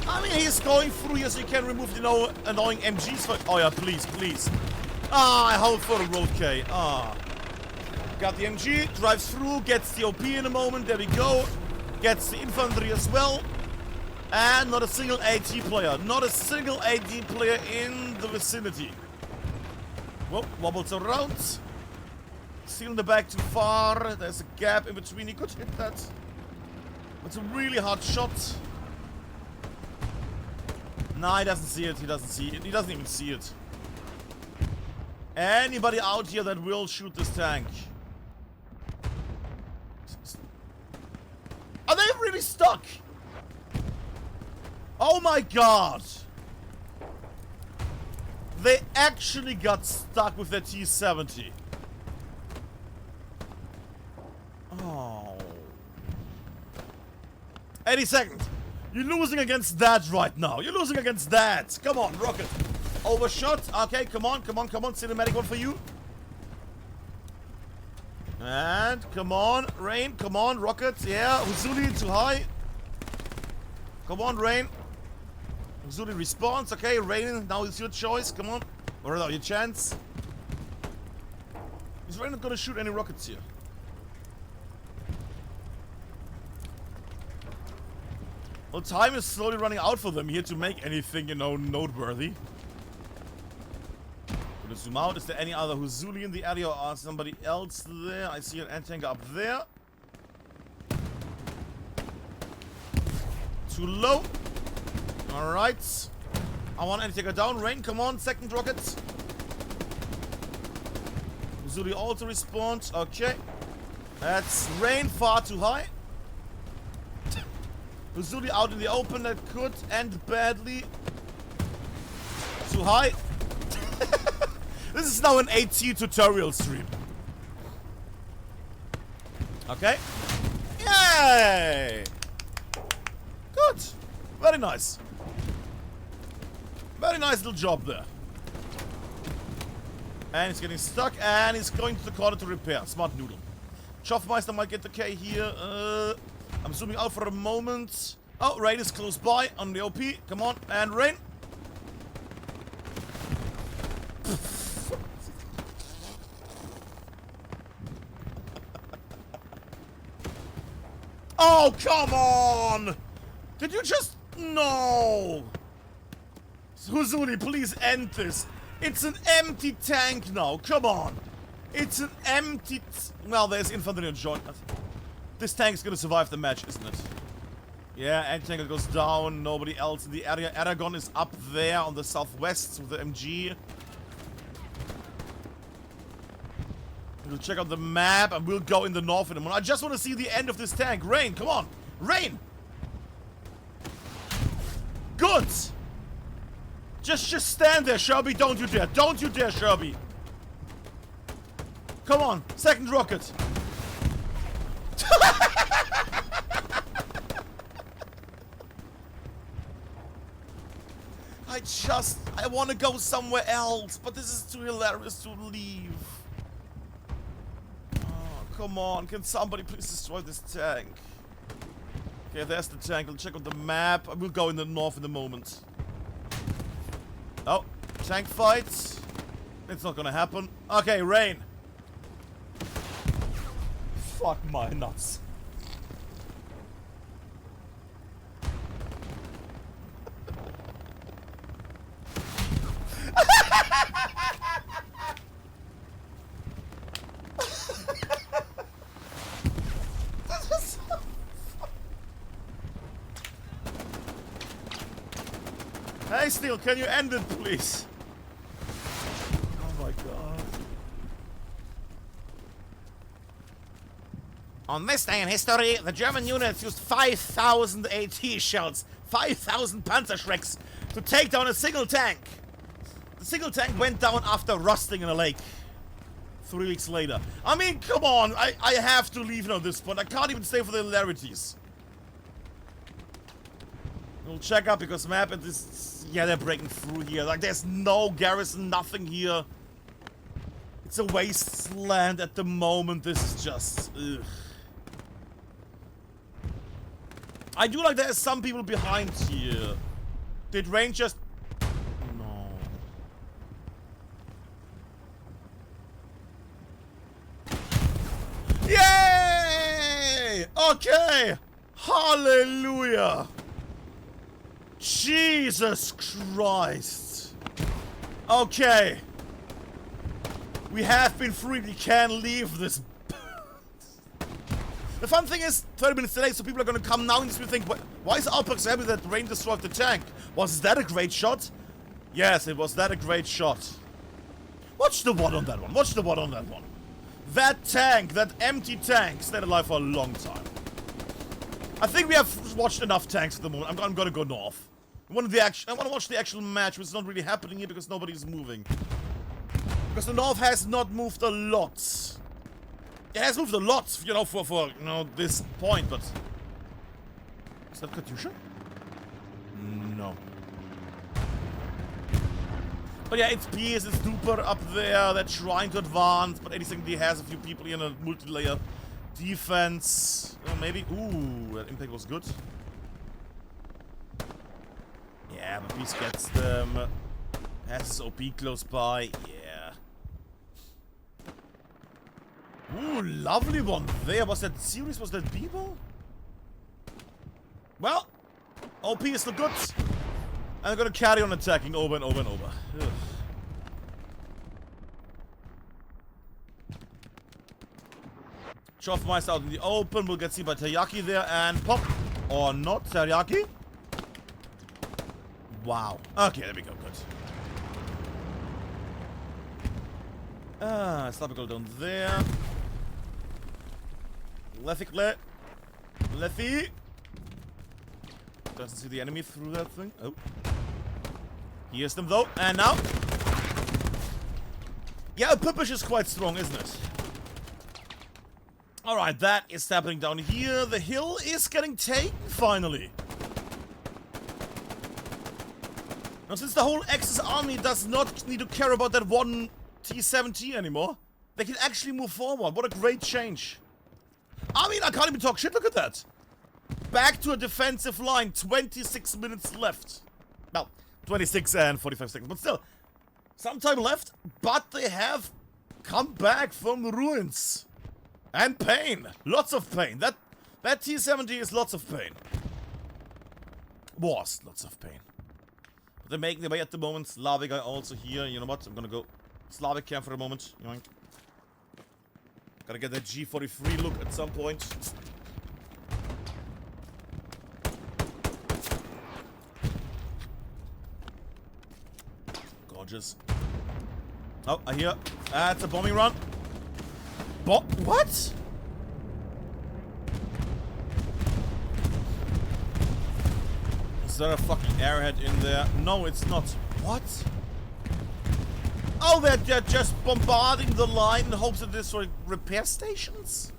I mean, he's going through here so you can remove, annoying MGs for... Oh yeah, please, please. I hope for a road K. Got the MG, drives through, gets the OP in a moment, there we go. Gets the infantry as well. And not a single AT player. Not a single AT player in the vicinity. Whoop, wobbles around. Still in the back too far. There's a gap in between. He could hit that. It's a really hard shot. Nah, he doesn't see it. He doesn't see it. He doesn't even see it. Anybody out here that will shoot this tank? Are they really stuck? Oh my god! They actually got stuck with their T-70. Oh. 80 seconds. You're losing against that right now. You're losing against that. Come on, Rocket. Overshot. Okay, come on, come on, come on. Cinematic one for you. And come on, Rain. Come on, Rocket. Yeah, Uzuli too high. Come on, Rain. Uzuli responds. Okay, Rain, now it's your choice. Come on. Or now your chance. Is Rain not gonna shoot any rockets here? Well, time is slowly running out for them here to make anything, noteworthy. Gonna zoom out. Is there any other Huzuli in the area or somebody else there? I see an anti-tank up there. Too low. Alright. I want anti-tanker down. Rain, come on. Second rocket. Huzuli also responds. Okay. That's Rain far too high. Huzuli out in the open. That could end badly. Too high. This is now an AT tutorial stream. Okay. Yay! Good. Very nice. Very nice little job there. And he's getting stuck, and he's going to the corner to repair. Smart noodle. Schaffmeister might get the K here. I'm zooming out for a moment. Oh, Rain is close by on the OP. Come on, and Rain. Oh, come on! Did you just... No! Huzuni, please end this. It's an empty tank now. Come on. It's an empty... Well, there's infantry on joint. This tank is gonna survive the match, isn't it? Yeah, anti-tanker goes down. Nobody else in the area. Aragon is up there on the southwest with the MG. We'll check out the map and we'll go in the north in a moment. I just want to see the end of this tank. Rain, come on. Rain! Good! Just stand there, Shelby. Don't you dare. Don't you dare, Shelby. Come on. Second rocket. I want to go somewhere else, but this is too hilarious to leave. Oh, come on. Can somebody please destroy this tank? Okay, there's the tank. I'll check on the map. I will go in the north in a moment. Oh, tank fight. It's not gonna happen. Okay, Rain. Fuck my nuts. Hey, Steel, can you end it, please? Oh my god. On this day in history, the German units used 5,000 AT shells, 5,000 Panzerschrecks to take down a single tank. The single tank went down after rusting in a lake. 3 weeks later. I mean, come on, I have to leave now at this point. I can't even stay for the hilarities. We'll check up because map and this... Yeah, they're breaking through here. Like, there's no garrison, nothing here. It's a wasteland at the moment. This is just... Ugh. I do like there's some people behind here. Did Rain just... No. Yay! Okay! Hallelujah! Jesus Christ! Okay. We have been free. We can leave this. The fun thing is, 30 minutes delayed, so people are gonna come now and just think, why is Alpax so happy that Rain destroyed the tank? Was that a great shot? Yes, it was that a great shot. Watch the one on that one. Watch the one on that one. That tank, that empty tank, stayed alive for a long time. I think we have watched enough tanks at the moment. I'm gonna go north. I want to watch the actual match, which is not really happening here because nobody's moving. Because the north has not moved a lot. It has moved a lot, you know, for you know, this point, but... Is that Katyusha? No. But yeah, it's Pierce, it's Duper up there. They're trying to advance, but anything has a few people here in a multi-layer defense. Maybe. Ooh, that impact was good. Yeah, but Beast gets them. Has his OP close by. Yeah. Ooh, lovely one there. Was that serious? Was that Bebo? Well, OP is still good. And I'm gonna carry on attacking over and over and over. Ugh. Schaffmeister out in the open. We'll get seen by Teriyaki there and pop. Or not, Teriyaki. Wow. Okay, there we go. Good. Slavical down there. Leffy. Doesn't see the enemy through that thing. Oh. Here's them though. And now. Yeah, a Pippish is quite strong, isn't it? Alright, that is happening down here. The hill is getting taken, finally. Now, since the whole Axis army does not need to care about that one T-70 anymore, they can actually move forward. What a great change. I mean, I can't even talk shit. Look at that. Back to a defensive line. 26 minutes left. Well, 26 and 45 seconds. But still, some time left. But they have come back from the ruins. And pain. Lots of pain. That T-70 is lots of pain. Was lots of pain. But they're making their way at the moment. Slavic are also here. You know what? I'm gonna go Slavic camp for a moment. Yoink. Gotta get that G43 look at some point. Gorgeous. Oh, I hear. It's a bombing run. What? Is there a fucking airhead in there? No, it's not. What? Oh, they're just bombarding the line in hopes that there's repair stations?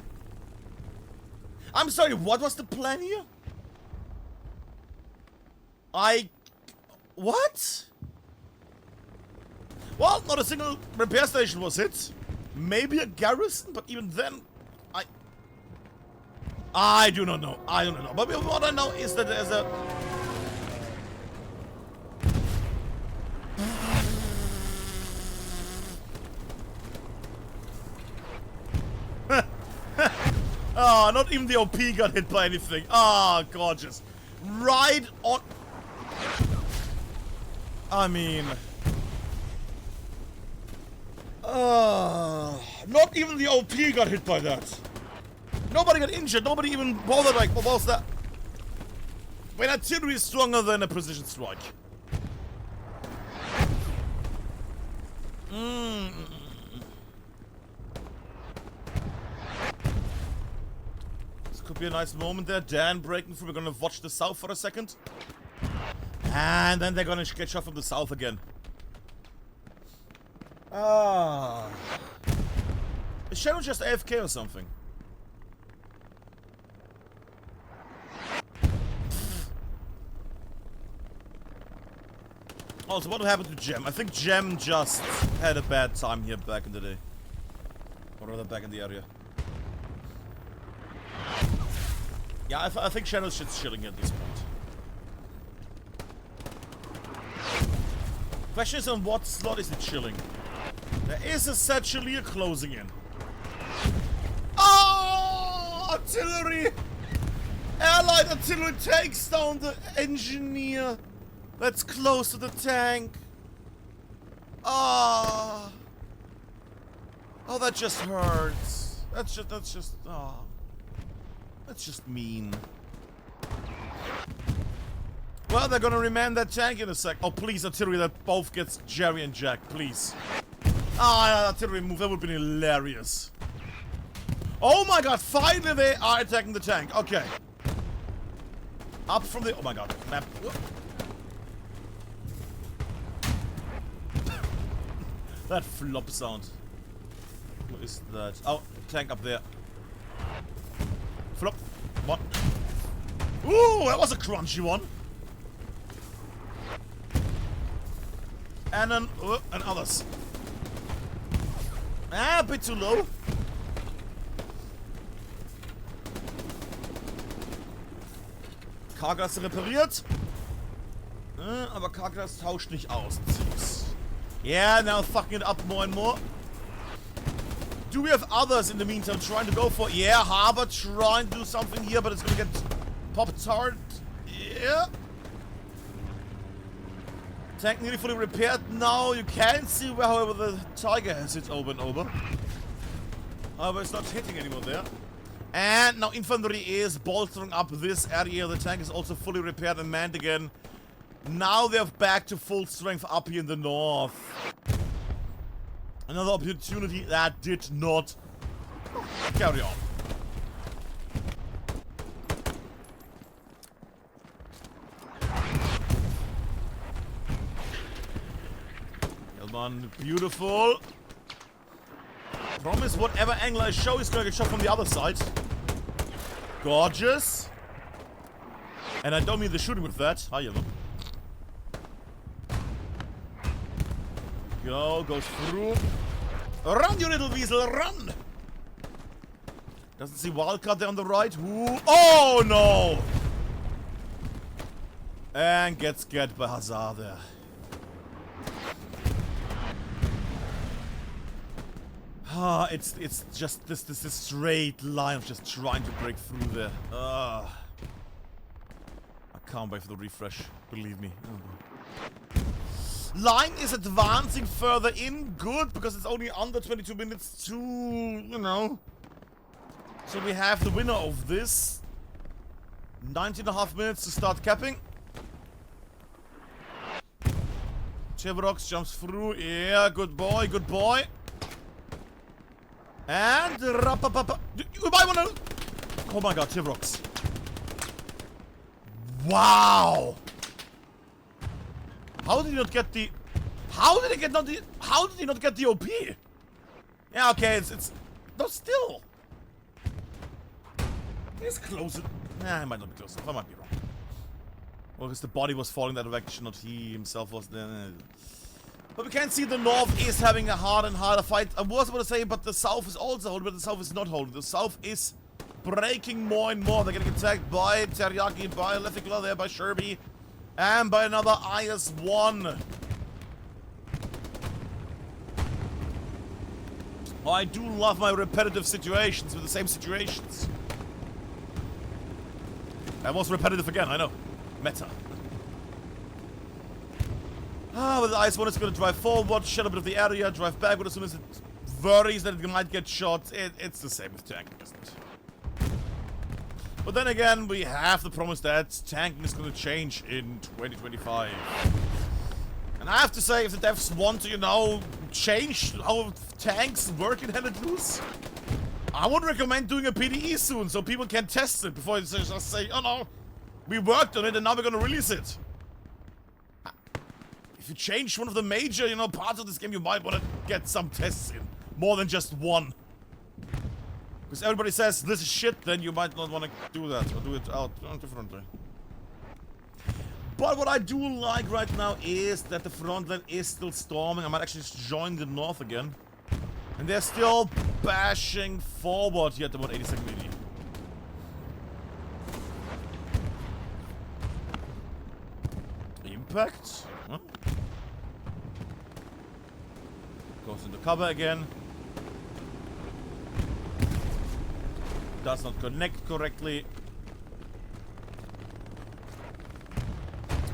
I'm sorry, what was the plan here? What? Well, not a single repair station was hit. Maybe a garrison, but even then, I do not know. I don't know. But what I know is that there's a... Oh, not even the OP got hit by anything. Ah, gorgeous. Right on... I mean... not even the OP got hit by that. Nobody got injured. Nobody even bothered. Like, what was that? When artillery is stronger than a precision strike. This could be a nice moment there. Dan breaking through. We're gonna watch the south for a second. And then they're gonna get shot from the south again. Is Shadow just AFK or something? Also, what happened to Gem? I think Gem just had a bad time here back in the day. Or rather, back in the area. Yeah, I think Shadow's just chilling at this point. Question is, on what slot is it chilling? There is a Satchelier closing in. Oh! Artillery! Allied artillery takes down the engineer that's close to the tank. Ah! Oh, that just hurts. That's just mean. Well, they're gonna remand that tank in a sec. Oh, please, artillery that both gets Jerry and Jack, please. Ah, artillery move, that would be hilarious. Oh my god, finally they are attacking the tank. Okay. Up from the... Oh my god, map. That flop sound. What is that? Oh, tank up there. Flop. One. Ooh, that was a crunchy one. And then, and others. Ah, a bit too low. Kargas repariert. Aber Kargas tauscht nicht aus. Yeah, now fucking it up more and more. Do we have others in the meantime trying to go for... Yeah, Harbor trying to do something here, but it's gonna get popped hard. Yeah. Tank nearly fully repaired now. You can see where, however, the Tiger has hit over and over. However, it's not hitting anymore there. And now infantry is bolstering up this area. The tank is also fully repaired and manned again. Now they're back to full strength up here in the north. Another opportunity that did not carry on. Hellman, beautiful. Promise, whatever angle I show is gonna get shot from the other side. Gorgeous. And I don't mean the shooting with that. Hi, yellow. Go, goes through. Run, you little weasel, run! Doesn't see Wildcard there on the right. Ooh. Oh, no! And gets get by Hazard there. Ah, it's just this straight line of just trying to break through there. I can't wait for the refresh, believe me. Oh. Line is advancing further in, good, because it's only under 22 minutes to, you know. So we have the winner of this. 19.5 minutes to start capping. Chevrox jumps through. Yeah, good boy, good boy. And you might wanna. Oh my god, Chevrox. Wow. How did he not get the? How did he get not the? How did he not get the OP? Yeah, okay, it's no still. He's closer. Nah, he might not be close enough. I might be wrong. Well, because the body was falling that direction, not he himself was there. But we can see the north is having a hard and harder fight. I was about to say, but the south is also holding, but the south is not holding. The south is breaking more and more. They're getting attacked by Teriyaki, by Lethicla there, by Sherby, and by another IS-1. Oh, I do love my repetitive situations with the same situations. That was repetitive again, I know. Meta. Ah, but the IS-1 is going to drive forward, shed a bit of the area, drive backward as soon as it worries that it might get shot. It's the same with tanking, isn't it? But then again, we have the promise that tanking is going to change in 2025. And I have to say, if the devs want to, you know, change how tanks work in Hell Let Loose, I would recommend doing a PDE soon so people can test it before they just say, oh no, we worked on it and now we're going to release it. If you change one of the major, you know, parts of this game, you might want to get some tests in. More than just one. Because everybody says this is shit, then you might not want to do that. Or do it out differently. But what I do like right now is that the front line is still storming. I might actually just join the north again. And they're still bashing forward here at about 82nd AD. Impact. Huh? Goes into cover again. Does not connect correctly.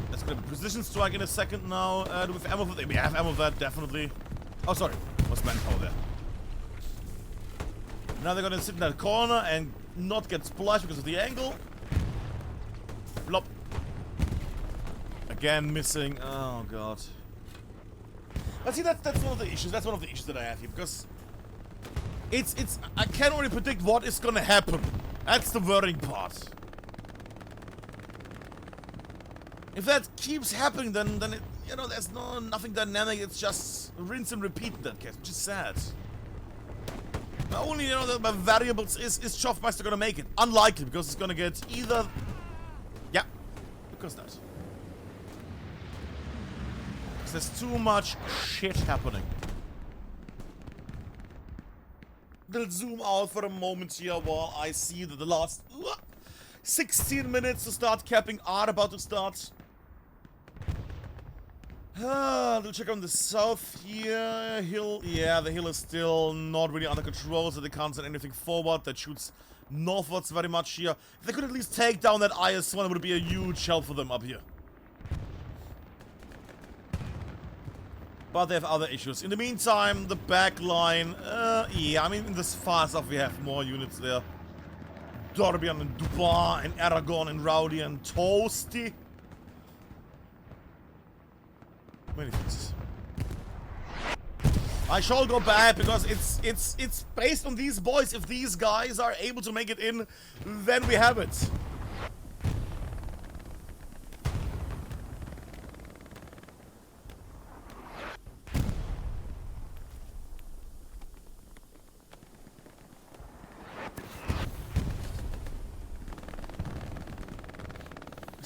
Let's get a precision strike in a second now. Do we have ammo for that? We have ammo for that, definitely. Oh, sorry. Was manpower there. Now they're gonna sit in that corner and not get splashed because of the angle. Flop. Again missing. Oh god. But see, that's one of the issues. That's one of the issues that I have here, because it's I can't really predict what is gonna happen. That's the worrying part. If that keeps happening, then it, you know, there's nothing dynamic. It's just rinse and repeat in that case, which is sad. The only, you know, the variables is Schaffmeister gonna make it? Unlikely, because it's gonna get either. Yeah, because that. Because there's too much shit happening. We'll zoom out for a moment here while I see that the last 16 minutes to start capping are about to start. We'll check on the south here. Hill, yeah, the hill is still not really under control, so they can't send anything forward. That shoots northwards very much here. If they could at least take down that IS-1, it would be a huge help for them up here. But they have other issues. In the meantime, the back line, yeah, I mean, in this far stuff we have more units there. Dorbian and Dupin and Aragon and Rowdy and Toasty. Many things. I shall go back because it's based on these boys. If these guys are able to make it in, then we have it.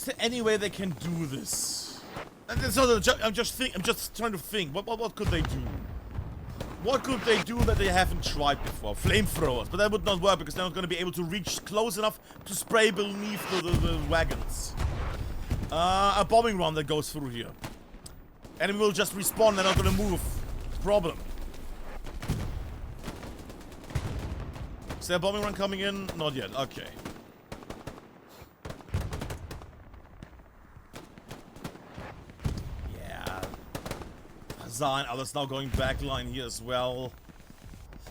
there any way they can do this? And it's not I'm just trying to think. What could they do? What could they do that they haven't tried before? Flamethrowers, but that would not work because they're not going to be able to reach close enough to spray beneath the wagons. A bombing run that goes through here. Enemy will just respawn, they're not going to move. Problem. Is there a bombing run coming in? Not yet, okay. And others now going backline here as well.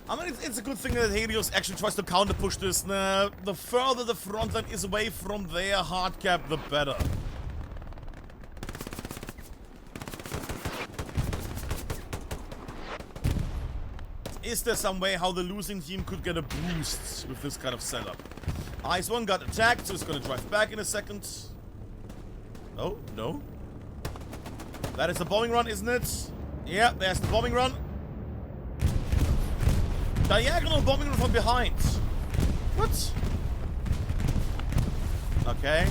I mean, it's a good thing that Helios actually tries to counter push this. The further the front line is away from their hard cap, the better. Is there some way how the losing team could get a boost with this kind of setup? Ice 1 got attacked, so it's gonna drive back in a second. Oh, no. That is the bombing run, isn't it? Yeah, there's the bombing run. Diagonal bombing run from behind. What? Okay.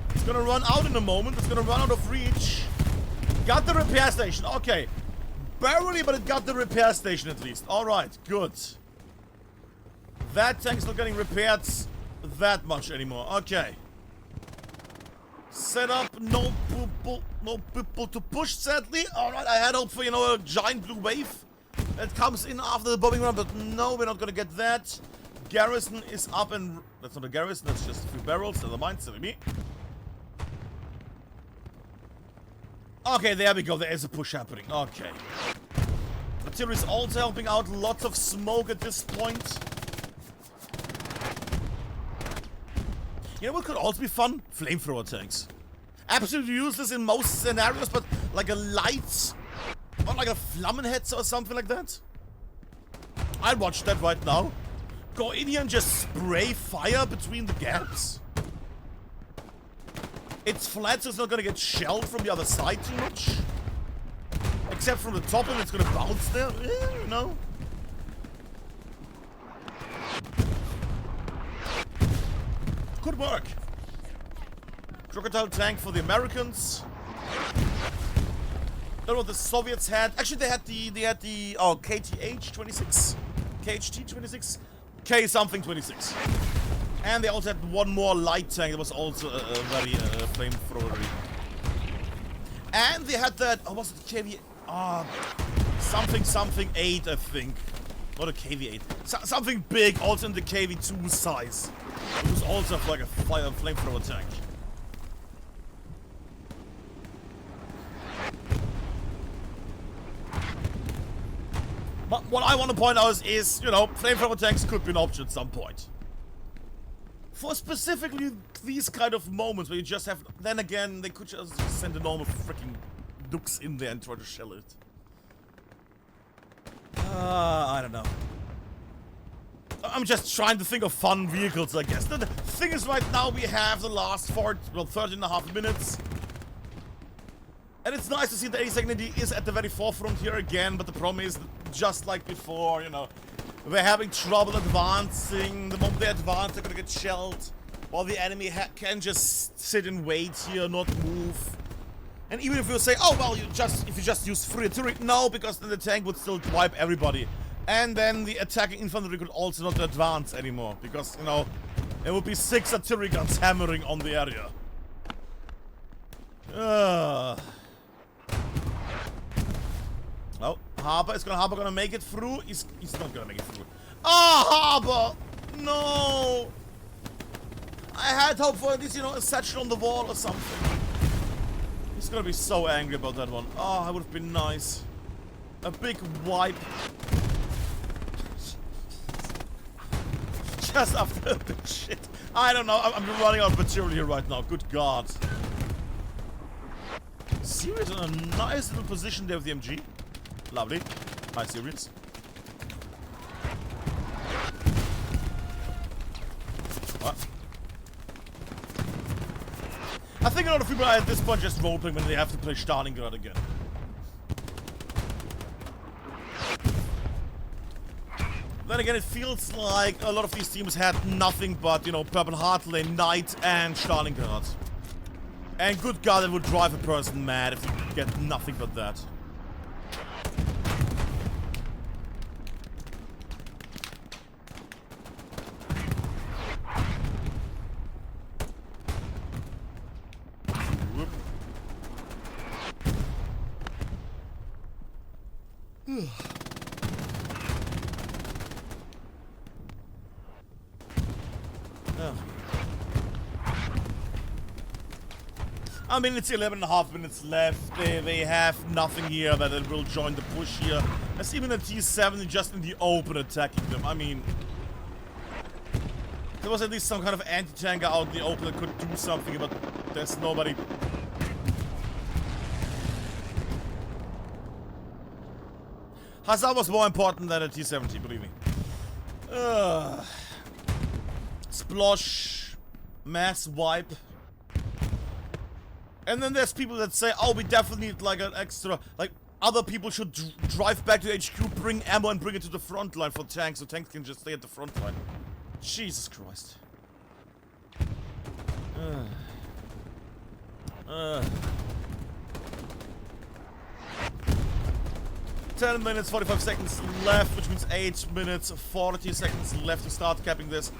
It's gonna run out in a moment. It's gonna run out of reach. Got the repair station. Okay. Barely, but it got the repair station at least. Alright, good. That tank's not getting repaired that much anymore. Okay. Set up, no people to push, sadly. Alright, I had hope for, you know, a giant blue wave that comes in after the bombing run, but no, we're not gonna get that. Garrison is up and... That's not a garrison, that's just a few barrels. Never mind, silly me. Okay, there we go, there is a push happening. Okay. Artillery is also helping out, lots of smoke at this point. You know what could also be fun? Flamethrower tanks. Absolutely useless in most scenarios, but like a light, or like a Flammenhetzer or something like that. I'd watch that right now. Go in here and just spray fire between the gaps. It's flat, so it's not gonna get shelled from the other side too much. Except from the top, and it's gonna bounce there. You know. Could work. Crocodile tank for the Americans. Don't know what the Soviets had. Actually, they had the oh, KTH 26, KHT 26, K something 26, and they also had one more light tank that was also a very flamethrowery. And they had that. Oh, was it KV? Something 8, I think. Not a KV8. Something big, also in the KV2 size. It was also like a flamethrower tank. But what I want to point out is, you know, flamethrower tanks could be an option at some point. For specifically these kind of moments where you just have... Then again, they could just send a normal freaking Dux in there and try to shell it. I don't know. I'm just trying to think of fun vehicles, I guess. The thing is, right now we have the last 13.5 minutes. And it's nice to see that 82nd AD is at the very forefront here again, but the problem is, just like before, you know, they're having trouble advancing. The moment they advance, they're gonna get shelled, while the enemy can just sit and wait here, not move. And even if you say, oh well, if you just use free artillery, no, because then the tank would still wipe everybody. And then the attacking infantry could also not advance anymore, because, you know, there would be 6 artillery guns hammering on the area. Oh, Harper gonna make it through. He's not gonna make it through. Oh, Harper! No! I had hope for at least, you know, a satchel on the wall or something. He's gonna be so angry about that one. Oh, that would have been nice. A big wipe. Just after a bit shit. I don't know. I'm running out of material here right now. Good God. Serious in a nice little position there with the MG. Lovely. Hi, Serious. What? I think a lot of people are at this point just roleplaying when they have to play Stalingrad again. Then again, it feels like a lot of these teams had nothing but, you know, Purple Heart Lane, Knight, and Stalingrad. And good God, it would drive a person mad if you get nothing but that. I mean, it's 11.5 minutes left. They have nothing here that will join the push here. There's even a T7 just in the open attacking them. I mean, there was at least some kind of anti-tanker out in the open that could do something, but there's nobody. Hazard was more important than a T-70, believe me. Splosh. Mass wipe. And then there's people that say, oh, we definitely need like an extra, like other people should drive back to HQ, bring ammo and bring it to the front line for tanks, so tanks can just stay at the front line. Jesus Christ. 10 minutes, 45 seconds left, which means 8 minutes, 40 seconds left to start capping this.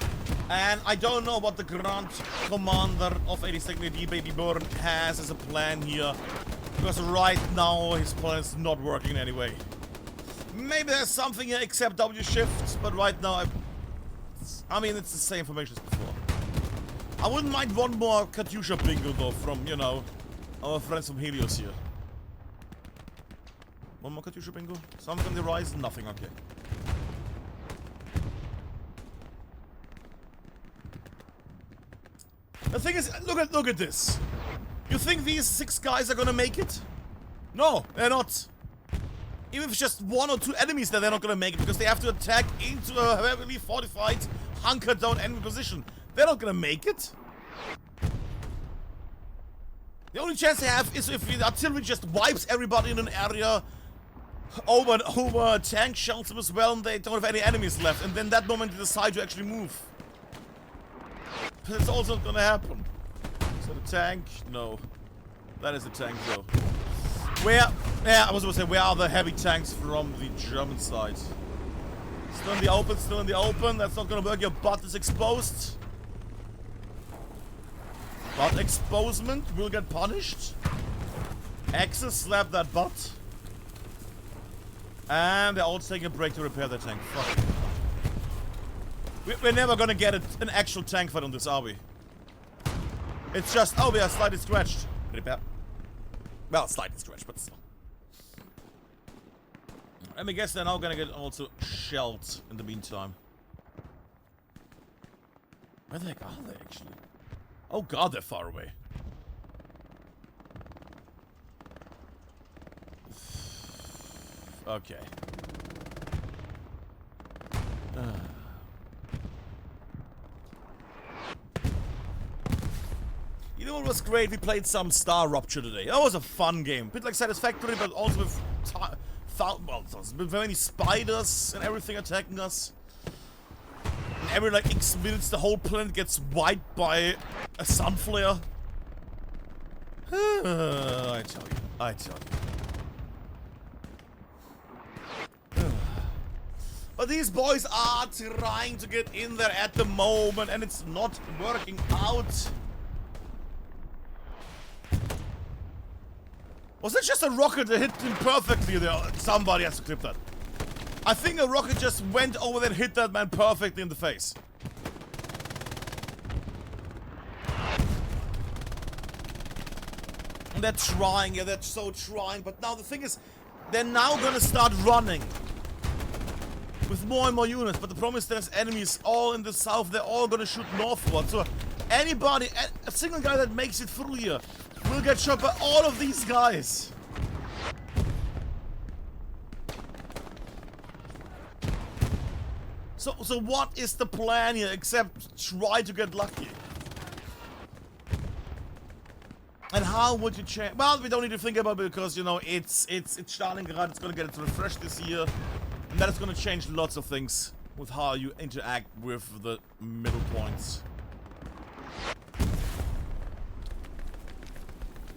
And I don't know what the Grand Commander of 82nd AD, Baby Burn, has as a plan here. Because right now, his plan is not working anyway. Maybe there's something here except W shifts, but right now, I mean, it's the same information as before. I wouldn't mind one more Katyusha bingo, though, from, you know, our friends from Helios here. One more Katyusha bingo? Something on the horizon? Nothing, okay. The thing is, look at this. You think these 6 guys are gonna make it? No, they're not. Even if it's just 1 or 2 enemies there, they're not gonna make it because they have to attack into a heavily fortified, hunkered down enemy position. They're not gonna make it. The only chance they have is if the artillery just wipes everybody in an area over and over, tank shells them as well, and they don't have any enemies left, and then that moment they decide to actually move. But it's also not gonna happen. So the tank? No. That is the tank though. Where? Yeah, I was gonna say, where are the heavy tanks from the German side? Still in the open, still in the open. That's not gonna work. Your butt is exposed. Butt exposement will get punished. Axis slap that butt. And they're all taking a break to repair their tank. Fuck. We're never gonna get an actual tank fight on this, are we? It's just, oh, we are slightly scratched. Repair. Well, slightly scratched, but still. Let me guess they're now gonna get also shelled in the meantime. Where the heck are they, actually? Oh god, they're far away. Okay. You know what was great? We played some Star Rupture today. That was a fun game. A bit like Satisfactory, but also with with many spiders and everything attacking us. And every like X minutes the whole planet gets wiped by a sun flare. I tell you. I tell you. But these boys are trying to get in there at the moment, and it's not working out. Was it just a rocket that hit him perfectly there? Somebody has to clip that. I think a rocket just went over there and hit that man perfectly in the face. And they're trying, yeah, they're so trying. But now the thing is, they're now gonna start running. With more and more units, but the problem is there's enemies all in the south, they're all gonna shoot northward, so anybody, a single guy that makes it through here will get shot by all of these guys. So what is the plan here except try to get lucky? And how would you change? Well, we don't need to think about it because, you know, it's Stalingrad, it's gonna get it refreshed this year. And that is going to change lots of things with how you interact with the middle points.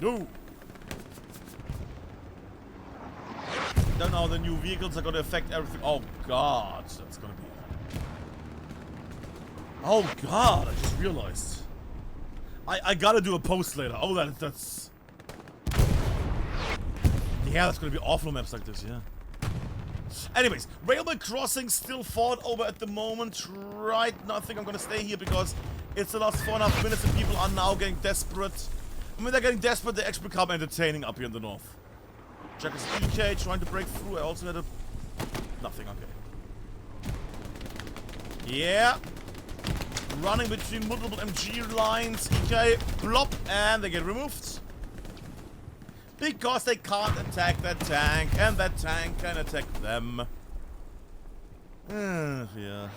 go. Don't know how the new vehicles are gonna affect everything. Oh god, that's gonna be... Oh god, I just realized. I gotta do a post later. Oh, that's... Yeah, that's gonna be awful maps like this, yeah. Anyways, railway crossing still fought over at the moment. Right now, I think I'm gonna stay here because it's the last 4.5 minutes and people are now getting desperate. I mean, they're getting desperate, they actually become entertaining up here in the north. Checkers EK trying to break through. I also had a... Nothing, okay. Yeah. Running between multiple MG lines. EK, blop, and they get removed. Because they can't attack that tank, and that tank can attack them. Yeah.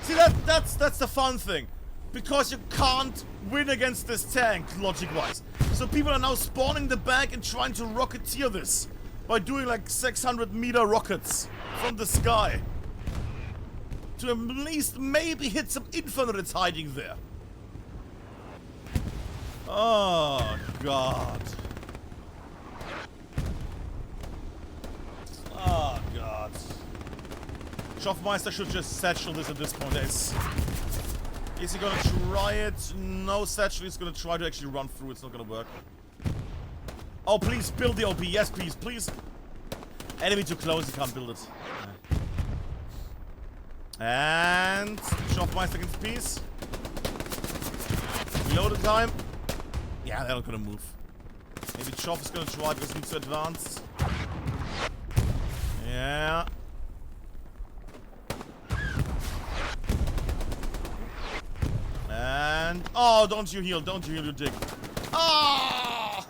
See, that's the fun thing. Because you can't win against this tank, logic-wise. So people are now spawning the back and trying to rocketeer this. By doing like 600-meter rockets from the sky. To at least maybe hit some infantry hiding there. Oh, God. Oh, God. Schaffmeister should just satchel this at this point. Is he gonna try it? No, satchel. He's gonna try to actually run through. It's not gonna work. Oh, please build the OP. Yes, please, please. Enemy too close. He can't build it. And Schaffmeister gets peace. Reloaded time. Yeah, they're not gonna move. Maybe Choff is gonna try because he needs to advance. Yeah. And... Oh, don't you heal, you dick. Ah!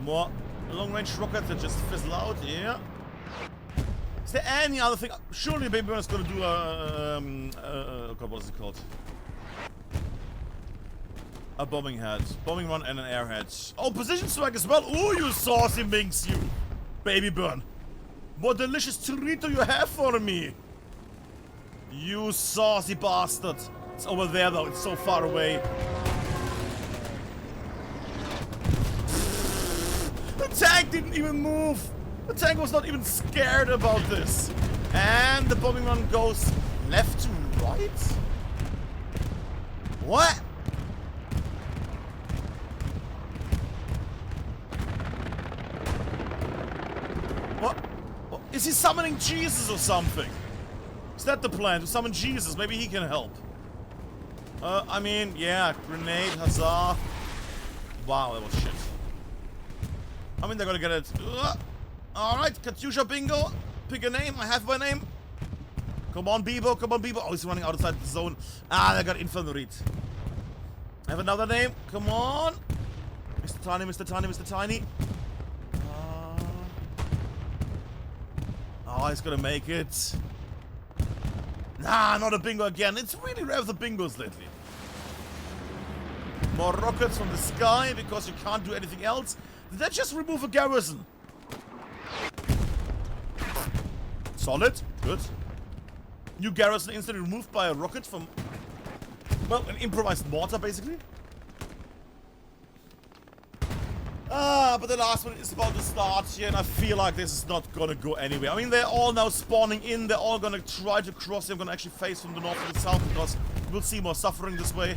More long-range rockets that just fizzle out, yeah. Is there any other thing? Surely Baby Burn is gonna do a... God, what is it called? A bombing head. Bombing run and an airhead. Oh, position swag as well. Oh, you saucy minx, you. Baby Burn. What delicious chorrito you have for me. You saucy bastard. It's over there though, it's so far away. The tank didn't even move. The tank was not even scared about this. And the bombing run goes left to right? What? What? Is he summoning Jesus or something? Is that the plan? To summon Jesus? Maybe he can help. I mean, yeah, grenade, huzzah. Wow, that was shit. I mean, they're gonna get it. Alright, Katyusha bingo. Pick a name. I have my name. Come on, Bebo. Come on, Bebo. Oh, he's running outside the zone. Ah, they got infantry. I have another name. Come on. Mr. Tiny, Mr. Tiny, Mr. Tiny. Oh, he's gonna make it. Nah, not a bingo again. It's really rare the bingos lately. More rockets from the sky because you can't do anything else. Did that just remove a garrison? Solid. Good. New garrison instantly removed by a rocket from... Well, an improvised mortar, basically. But the last one is about to start here, and I feel like this is not gonna go anywhere. I mean, they're all now spawning in. They're all gonna try to cross. They're gonna actually face from the north to the south because we'll see more suffering this way.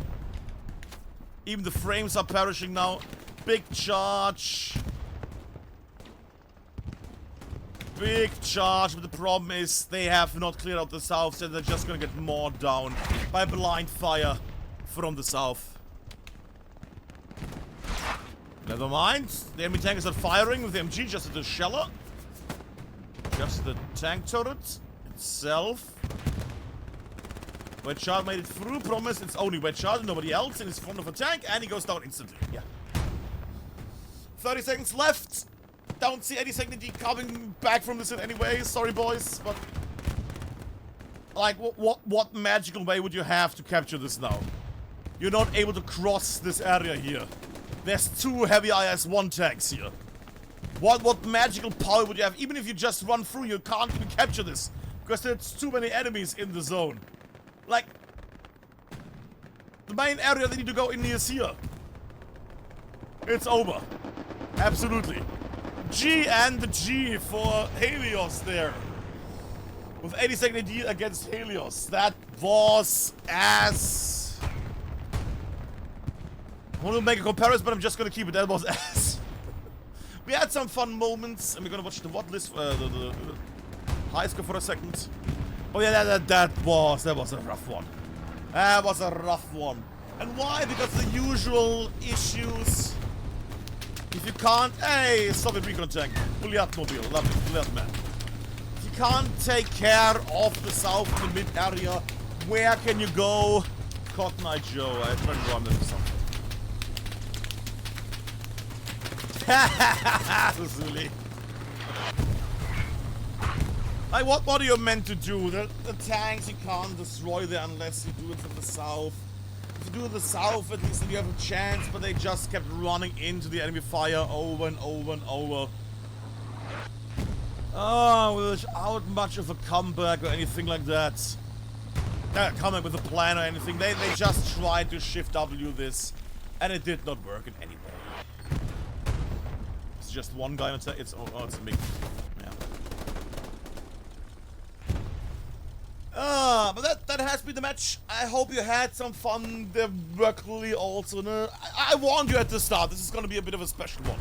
Even the frames are perishing now. Big charge. Big charge, but the problem is they have not cleared out the south, so they're just gonna get more down by blind fire from the south. Never mind. The enemy tank is not firing with the MG, just at the sheller. Just the tank turret itself. Wedgehard made it through. Promise it's only Wedgehard, nobody else in his front of a tank, and he goes down instantly. Yeah. 30 seconds left. Don't see any technology coming back from this in any way. Sorry, boys, but like, what magical way would you have to capture this now? You're not able to cross this area here. There's 2 heavy IS-1 tanks here. What magical power would you have? Even if you just run through, you can't even capture this. Because there's too many enemies in the zone. Like... The main area they need to go in is here. It's over. Absolutely. G and the G for Helios there. With 82nd AD against Helios. That was ass. I want to make a comparison, but I'm just gonna keep it. That was ass. We had some fun moments, and we're gonna watch the what list, the high score for a second. Oh yeah, that was a rough one. That was a rough one. And why? Because the usual issues. If you can't, hey, Soviet recon tank, Bulyatmobile, love it, Bulyat man. If you can't take care of the south and the mid area, where can you go? Cotton Eye Joe, I tried to rhyme that for something. Really. Like, what are you meant to do? The tanks, you can't destroy them unless you do it from the south. If you do it the south, at least then you have a chance, but they just kept running into the enemy fire over and over and over. Oh, without much of a comeback or anything like that. Comeback with a plan or anything. They just tried to shift W this, and it did not work in any way. It's just one guy on attack. It's it's a big. Yeah. But that has been the match. I hope you had some fun. There were clearly also. I warned you at the start. This is going to be a bit of a special one.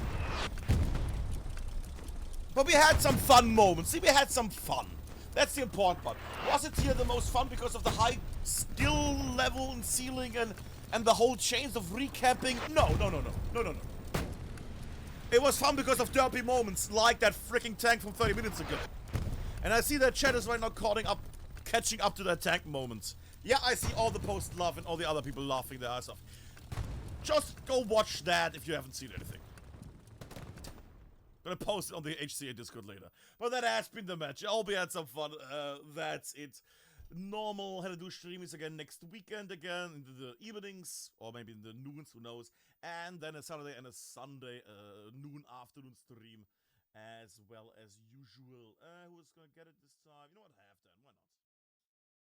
But we had some fun moments. See, we had some fun. That's the important part. Was it here the most fun because of the high skill level and ceiling and the whole chains of recapping? No. It was fun because of derpy moments like that freaking tank from 30 minutes ago. And I see that chat is right now catching up to that tank moment. Yeah, I see all the posts laughing, all the other people laughing their ass off. Just go watch that if you haven't seen anything. Gonna post it on the HCA Discord later. But that has been the match. I hope you had some fun. That's it. Normal Hello streams again next weekend again into the evenings or maybe in the noons, who knows. And then a Saturday and a Sunday noon afternoon stream as well as usual. Who's gonna get it this time? You know what? Half then. Why not?